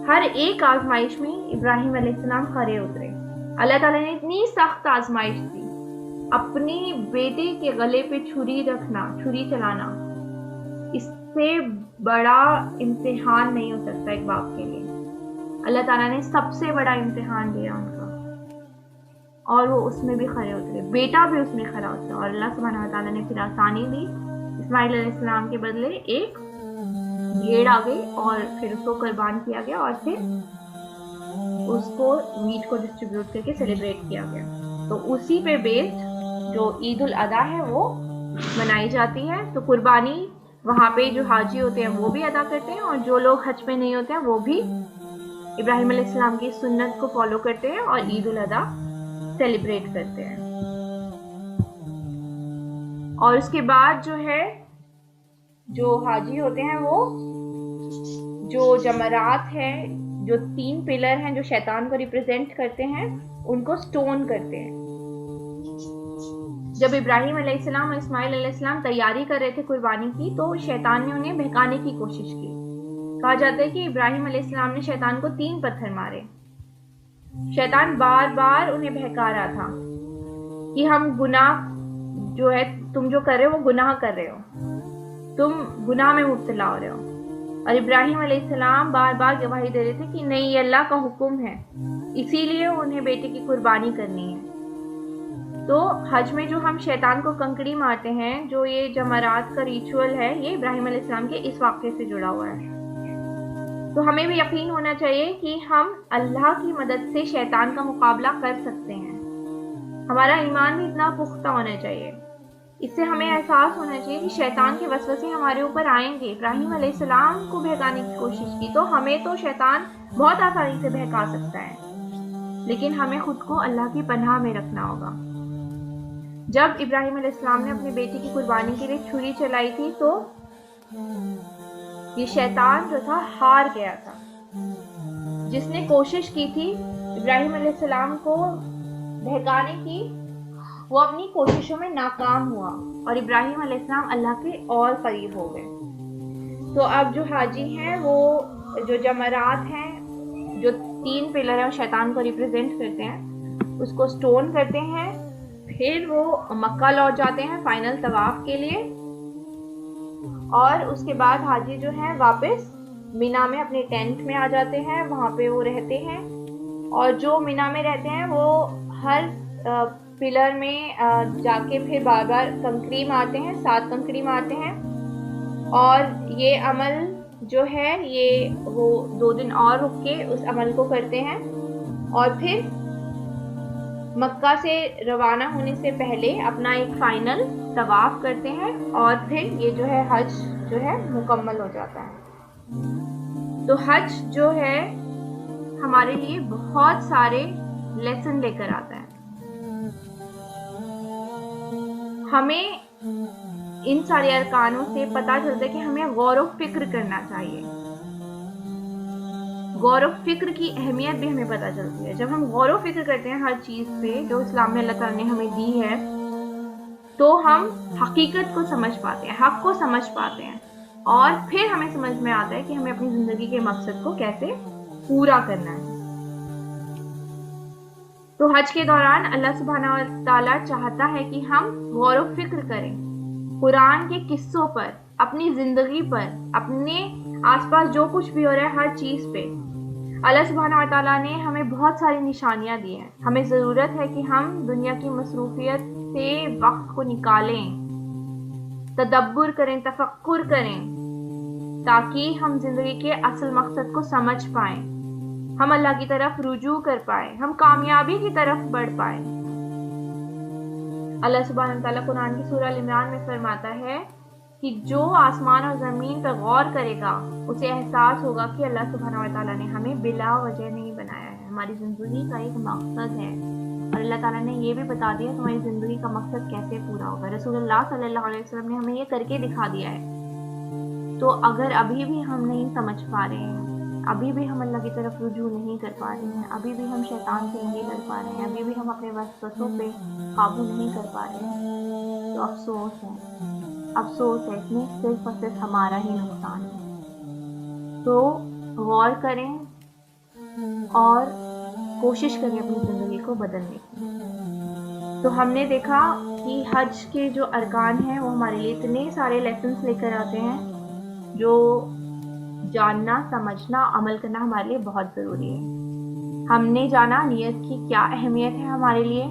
ہر ایک آزمائش میں ابراہیم علیہ السلام کھرے اترے. اللہ تعالیٰ نے اتنی سخت آزمائش دی, اپنے بیٹے کے گلے پہ چھری رکھنا, چھری چلانا, اس سے بڑا امتحان نہیں ہو سکتا ایک باپ کے لیے. اللہ تعالیٰ نے سب سے بڑا امتحان دیا ان کا اور وہ اس میں بھی کھرے اترے, بیٹا بھی اس میں کھرا اترا. اور اللہ سبحانہ و تعالیٰ نے پھر آسانی دی. اسماعیل علیہ السلام کے بدلے ایک بھیڑ آ گئی اور پھر اس کو قربان کیا گیا اور پھر اس کو میٹ کو ڈسٹریبیوٹ کر کے سیلیبریٹ کیا گیا. تو اسی پہ بیسڈ جو عید الاضحیٰ ہے وہ منائی جاتی ہے. تو قربانی وہاں پہ جو حاجی ہوتے ہیں وہ بھی ادا کرتے ہیں اور جو لوگ حج پہ نہیں ہوتے ہیں وہ بھی ابراہیم علیہ السلام کی سنت کو فالو کرتے ہیں اور عید الاضحیٰ سیلیبریٹ کرتے ہیں. اور اس کے بعد جو ہے جو حاجی ہوتے ہیں وہ جو جمرات ہیں, جو 3 پلر ہیں جو شیطان کو ریپرزینٹ کرتے ہیں, ان کو سٹون کرتے ہیں. جب ابراہیم علیہ السلام اور اسماعیل علیہ السلام تیاری کر رہے تھے قربانی کی تو شیطان نے انہیں بہکانے کی کوشش کی. کہا جاتا ہے کہ ابراہیم علیہ السلام نے شیطان کو 3 پتھر مارے. شیطان بار بار انہیں بہکا رہا تھا کہ ہم گناہ جو ہے تم جو کر رہے ہو وہ گناہ کر رہے ہو, تم گناہ میں مبتلا ہو رہے ہو. اور ابراہیم علیہ السلام بار بار گواہی دے رہے تھے کہ نہیں, یہ اللہ کا حکم ہے, اسی لیے انہیں بیٹے کی قربانی کرنی ہے. تو حج میں جو ہم شیطان کو کنکڑی مارتے ہیں, جو یہ جمرات کا ریچول ہے, یہ ابراہیم علیہ السلام کے اس واقعے سے جڑا ہوا ہے. تو ہمیں بھی یقین ہونا چاہیے کہ ہم اللہ کی مدد سے شیطان کا مقابلہ کر سکتے ہیں. ہمارا ایمان بھی اتنا پختہ ہونا چاہیے. اس سے ہمیں احساس ہونا چاہیے کہ شیطان کے وسوسے ہمارے اوپر آئیں گے. ابراہیم علیہ السلام کو بہکانے کی کوشش کی تو ہمیں تو شیطان بہت آسانی سے بہکا سکتا ہے, لیکن ہمیں خود کو اللہ کی پناہ میں رکھنا ہوگا. جب ابراہیم علیہ السلام نے اپنے بیٹے کی قربانی کے لیے چھری چلائی تھی تو یہ شیطان جو تھا ہار گیا تھا. جس نے کوشش کی تھی ابراہیم علیہ السلام کو بہکانے کی, وہ اپنی کوششوں میں ناکام ہوا اور ابراہیم علیہ السلام اللہ کے اور قریب ہو گئے. تو اب جو حاجی ہیں وہ جو جمرات ہیں جو 3 پلر ہیں وہ شیطان کو ریپرزینٹ کرتے ہیں، اس کو سٹون کرتے ہیں، پھر وہ مکہ لوٹ جاتے ہیں فائنل طواف کے لیے، اور اس کے بعد حاجی جو ہیں واپس مینا میں اپنے ٹینٹ میں آ جاتے ہیں، وہاں پہ وہ رہتے ہیں، اور جو مینا میں رہتے ہیں وہ ہر پلر میں جا کے پھر بار بار کنکری مارتے ہیں، 7 کنکری مارتے ہیں، اور یہ عمل جو ہے یہ وہ 2 دن اور رک کے اس عمل کو کرتے ہیں، اور پھر مکہ سے روانہ ہونے سے پہلے اپنا ایک فائنل طواف کرتے ہیں، اور پھر یہ جو ہے حج جو ہے مکمل ہو جاتا ہے۔ تو حج جو ہے ہمارے لیے بہت سارے لیسن لے کر آتا ہے، ہمیں ان سارے ارکانوں سے پتہ چلتا ہے کہ ہمیں غور و فکر کرنا چاہیے، غور و فکر کی اہمیت بھی ہمیں پتہ چلتی ہے۔ جب ہم غور و فکر کرتے ہیں ہر چیز پہ جو اسلام میں اللہ تعالیٰ نے ہمیں دی ہے، تو ہم حقیقت کو سمجھ پاتے ہیں، حق کو سمجھ پاتے ہیں، اور پھر ہمیں سمجھ میں آتا ہے کہ ہمیں اپنی زندگی کے مقصد کو کیسے پورا کرنا ہے۔ تو حج کے دوران اللہ سبحانہ و تعالیٰ چاہتا ہے کہ ہم غور و فکر کریں قرآن کے قصوں پر، اپنی زندگی پر، اپنے آس پاس جو کچھ بھی ہو رہا ہے ہر چیز پہ۔ اللہ سبحانہ و تعالیٰ نے ہمیں بہت ساری نشانیاں دی ہیں، ہمیں ضرورت ہے کہ ہم دنیا کی مصروفیت سے وقت کو نکالیں، تدبر کریں، تفکر کریں، تاکہ ہم زندگی کے اصل مقصد کو سمجھ پائیں، ہم اللہ کی طرف رجوع کر پائیں، ہم کامیابی کی طرف بڑھ پائیں۔ اللہ سبحانہ وتعالیٰ قرآن کی سورہ ال عمران میں فرماتا ہے کہ جو آسمان اور زمین پر غور کرے گا اسے احساس ہوگا کہ اللہ سبحانہ وتعالیٰ نے ہمیں بلا وجہ نہیں بنایا ہے، ہماری زندگی کا ایک مقصد ہے، اور اللہ تعالیٰ نے یہ بھی بتا دیا تمہاری زندگی کا مقصد کیسے پورا ہوگا۔ رسول اللہ صلی اللہ علیہ وسلم نے ہمیں یہ کر کے دکھا دیا ہے۔ تو اگر ابھی بھی ہم نہیں سمجھ پا رہے ہیں، ابھی بھی ہم اللہ کی طرف رجوع نہیں کر پا رہے ہیں، ابھی بھی ہم شیطان سے نہیں ڈر پا رہے ہیں، ابھی بھی ہم اپنے وسوسوں پہ قابو نہیں کر پا رہے ہیں، تو افسوس ہے، افسوس ہے، اس میں صرف اور صرف ہمارا ہی نقصان ہے۔ تو غور کریں اور کوشش کریں اپنی زندگی کو بدلنے کی۔ تو ہم نے دیکھا کہ حج کے جو ارکان ہیں وہ ہمارے لیے اتنے سارے لیسنس لے کر آتے ہیں جو جاننا، سمجھنا، عمل کرنا ہمارے لیے بہت ضروری ہے۔ ہم نے جانا نیت کی کیا اہمیت ہے ہمارے لیے،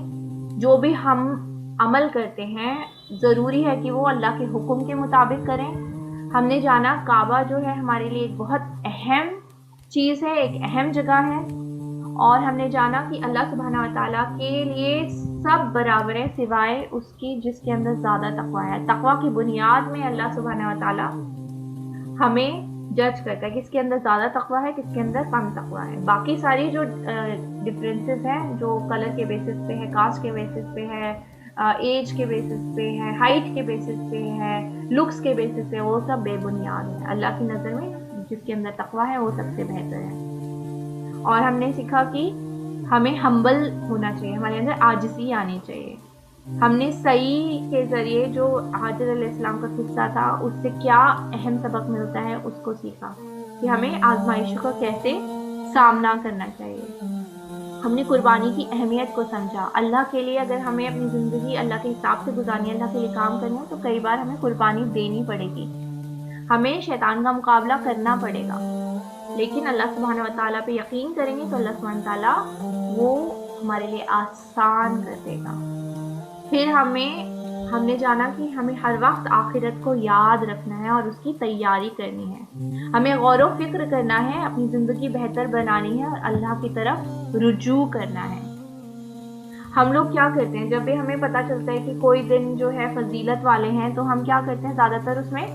جو بھی ہم عمل کرتے ہیں ضروری ہے کہ وہ اللہ کے حکم کے مطابق کریں۔ ہم نے جانا کعبہ جو ہے ہمارے لیے ایک بہت اہم چیز ہے، ایک اہم جگہ ہے، اور ہم نے جانا کہ اللہ سبحانہ و تعالیٰ کے لیے سب برابر ہے سوائے اس کی جس کے اندر زیادہ تقویٰ ہے۔ تقویٰ کی بنیاد میں اللہ سبحانہ و تعالیٰ ہمیں جج کرتا ہے کس کے اندر زیادہ تقویٰ ہے، کس کے اندر کم تقویٰ ہے۔ باقی ساری جو ڈفرینسز ہیں جو کلر کے بیسس پہ ہے، کاسٹ کے بیسس پہ ہے، ایج کے بیسس پہ ہے، ہائٹ کے بیسس پہ ہے، لکس کے بیسس پہ، وہ سب بے بنیاد ہے۔ اللہ کی نظر میں جس کے اندر تقویٰ ہے وہ سب سے بہتر ہے۔ اور ہم نے سیکھا کہ ہمیں ہمبل ہونا چاہیے، ہمارے اندر عاجزی آنی چاہیے۔ ہم نے صحیح کے ذریعے جو حاجر علیہ السلام کا قصہ تھا اس سے کیا اہم سبق ملتا ہے اس کو سیکھا کہ ہمیں آزمائشوں کا کیسے سامنا کرنا چاہیے۔ ہم نے قربانی کی اہمیت کو سمجھا۔ اللہ کے لیے اگر ہمیں اپنی زندگی اللہ کے حساب سے گزارنی ہے، اللہ کے لیے کام کرنا ہے، تو کئی بار ہمیں قربانی دینی پڑے گی، ہمیں شیطان کا مقابلہ کرنا پڑے گا، لیکن اللہ سبحانہ و تعالیٰ پہ یقین کریں گے تو اللہ سبحانہ و تعالیٰ وہ ہمارے لیے آسان کر دے گا۔ پھر ہم نے جانا کہ ہمیں ہر وقت آخرت کو یاد رکھنا ہے اور اس کی تیاری کرنی ہے، ہمیں غور و فکر کرنا ہے، اپنی زندگی بہتر بنانی ہے اور اللہ کی طرف رجوع کرنا ہے۔ ہم لوگ کیا کرتے ہیں جب بھی ہمیں پتہ چلتا ہے کہ کوئی دن جو ہے فضیلت والے ہیں تو ہم کیا کرتے ہیں، زیادہ تر اس میں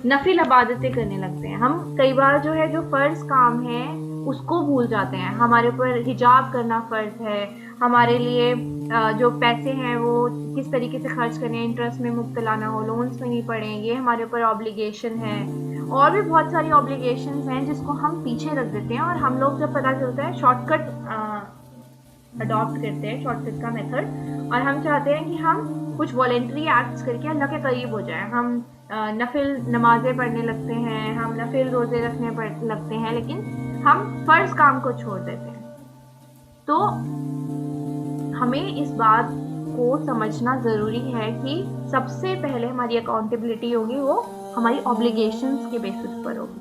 نفل عبادتیں کرنے لگتے ہیں۔ ہم کئی بار جو ہے جو فرض کام ہے اس کو بھول جاتے ہیں۔ ہمارے اوپر حجاب کرنا فرض ہے، ہمارے لیے جو پیسے ہیں وہ کس طریقے سے خرچ کرنے ہیں، انٹرسٹ میں مبتلا نہ ہو، لونز میں نہیں پڑیں، یہ ہمارے اوپر آبلیگیشن ہے، اور بھی بہت ساری آبلیگیشنز ہیں جس کو ہم پیچھے رکھ دیتے ہیں، اور ہم لوگ جب پتہ چلتا ہے شارٹ کٹ اڈاپٹ کرتے ہیں، شارٹ کٹ کا میتھڈ، اور ہم چاہتے ہیں کہ ہم کچھ والنٹری ایکٹس کر کے اللہ کے قریب ہو جائیں، ہم نفل نمازیں پڑھنے لگتے ہیں، ہم نفل روزے رکھنے لگتے ہیں، لیکن ہم فرض کام کو چھوڑ دیتے ہیں۔ تو ہمیں اس بات کو سمجھنا ضروری ہے کہ سب سے پہلے ہماری اکاؤنٹیبلٹی ہوگی وہ ہماری اوبلیگیشنز کے بیسس پر ہوگی۔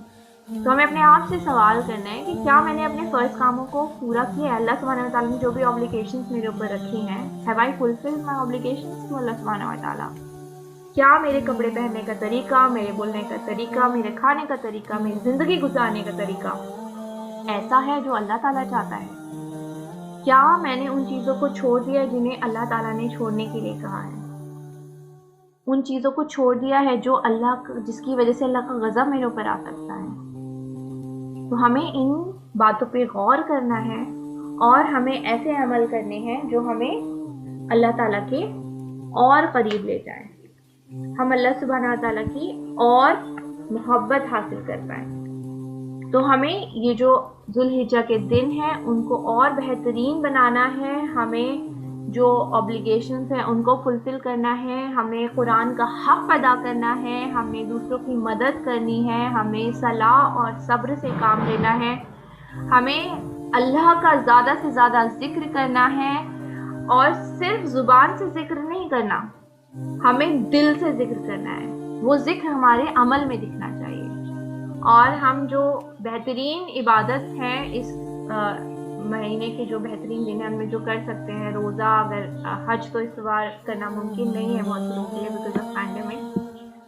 تو ہمیں اپنے آپ سے سوال کرنا ہے کہ کیا میں نے اپنے فرض کاموں کو پورا کیا ہے؟ اللہ سبحانہ وتعالیٰ نے جو بھی اوبلیگیشنز میرے اوپر رکھی ہیں، have I fulfilled my obligations to اللہ سبحانہ وتعالیٰ؟ کیا میرے کپڑے پہننے کا طریقہ، میرے بولنے کا طریقہ، میرے کھانے کا طریقہ، میری زندگی گزارنے کا طریقہ ایسا ہے جو اللہ تعالیٰ چاہتا ہے؟ کیا میں نے ان چیزوں کو چھوڑ دیا جنہیں اللہ تعالیٰ نے چھوڑنے کے لیے کہا ہے؟ ان چیزوں کو چھوڑ دیا ہے جو جس کی وجہ سے اللہ کا غضب میرے اوپر آ سکتا ہے؟ تو ہمیں ان باتوں پہ غور کرنا ہے اور ہمیں ایسے عمل کرنے ہیں جو ہمیں اللہ تعالیٰ کے اور قریب لے جائیں، ہم اللہ سبحانہ تعالیٰ کی اور محبت حاصل کر پائیں۔ تو ہمیں یہ جو ذوالحجہ کے دن ہیں ان کو اور بہترین بنانا ہے، ہمیں جو اوبلیگیشنز ہیں ان کو فلفل کرنا ہے، ہمیں قرآن کا حق ادا کرنا ہے، ہمیں دوسروں کی مدد کرنی ہے، ہمیں صلاح اور صبر سے کام لینا ہے، ہمیں اللہ کا زیادہ سے زیادہ ذکر کرنا ہے، اور صرف زبان سے ذکر نہیں کرنا، ہمیں دل سے ذکر کرنا ہے، وہ ذکر ہمارے عمل میں دکھنا چاہیے۔ اور ہم جو بہترین عبادت ہے اس مہینے کے جو بہترین دن ہیں ان میں جو کر سکتے ہیں، روزہ، اگر حج تو اس بار کرنا ممکن نہیں ہے بہت لوگوں کے لیے بیکاز آف پینڈیمک،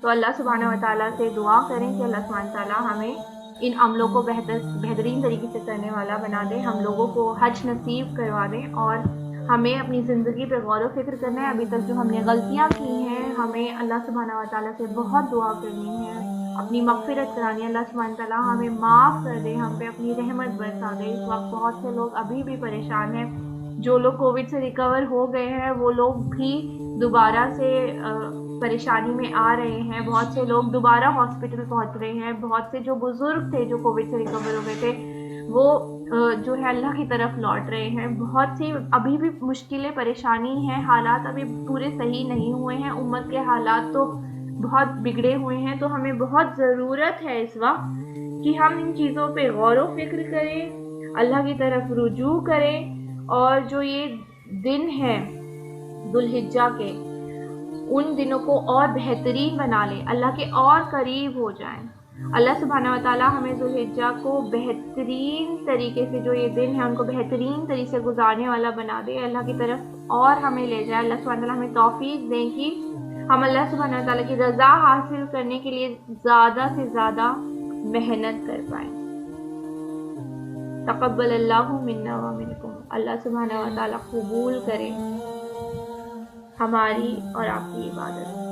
تو اللہ سبحانہ وتعالیٰ سے دعا کریں کہ اللہ سبحانہ وتعالیٰ ہمیں ان عملوں کو بہترین طریقے سے کرنے والا بنا دے، ہم لوگوں کو حج نصیب کروا دیں، اور ہمیں اپنی زندگی پہ غور و فکر کرنا ہے۔ ابھی تک جو ہم نے غلطیاں کی ہیں ہمیں اللہ سبحانہ وتعالیٰ سے بہت دعا کرنی ہے، اپنی مغفرت کرانی ہے، اللہ سبحانہ وتعالیٰ ہمیں معاف کر دے، ہم پہ اپنی رحمت برسا دے۔ اس وقت بہت سے لوگ ابھی بھی پریشان ہیں، جو لوگ کووڈ سے ریکور ہو گئے ہیں وہ لوگ بھی دوبارہ سے پریشانی میں آ رہے ہیں، بہت سے لوگ دوبارہ ہاسپٹل پہنچ رہے ہیں، بہت سے جو بزرگ تھے جو کووڈ سے ریکور ہو گئے تھے وہ جو ہے اللہ کی طرف لوٹ رہے ہیں، بہت سی ابھی بھی مشکلیں پریشانی ہیں، حالات ابھی پورے صحیح نہیں ہوئے ہیں، امت کے حالات تو بہت بگڑے ہوئے ہیں۔ تو ہمیں بہت ضرورت ہے اس وقت کہ ہم ان چیزوں پہ غور و فکر کریں، اللہ کی طرف رجوع کریں، اور جو یہ دن ہے ذوالحجہ کے ان دنوں کو اور بہترین بنا لیں، اللہ کے اور قریب ہو جائیں۔ اللہ سبحانہ وتعالیٰ ہمیں ذوالحجہ کو بہترین طریقے سے جو یہ دن ہے ان کو بہترین طریقے سے گزارنے والا بنا دے، اللہ کی طرف اور ہمیں لے جائے۔ اللہ سبحانہ وتعالیٰ ہمیں توفیق دیں کہ ہم اللہ سبحانہ وتعالیٰ کی رضا حاصل کرنے کے لیے زیادہ سے زیادہ محنت کر پائیں۔ تقبل اللہ منا و منکم، اللہ سبحانہ وتعالیٰ قبول کرے ہماری اور آپ کی عبادت۔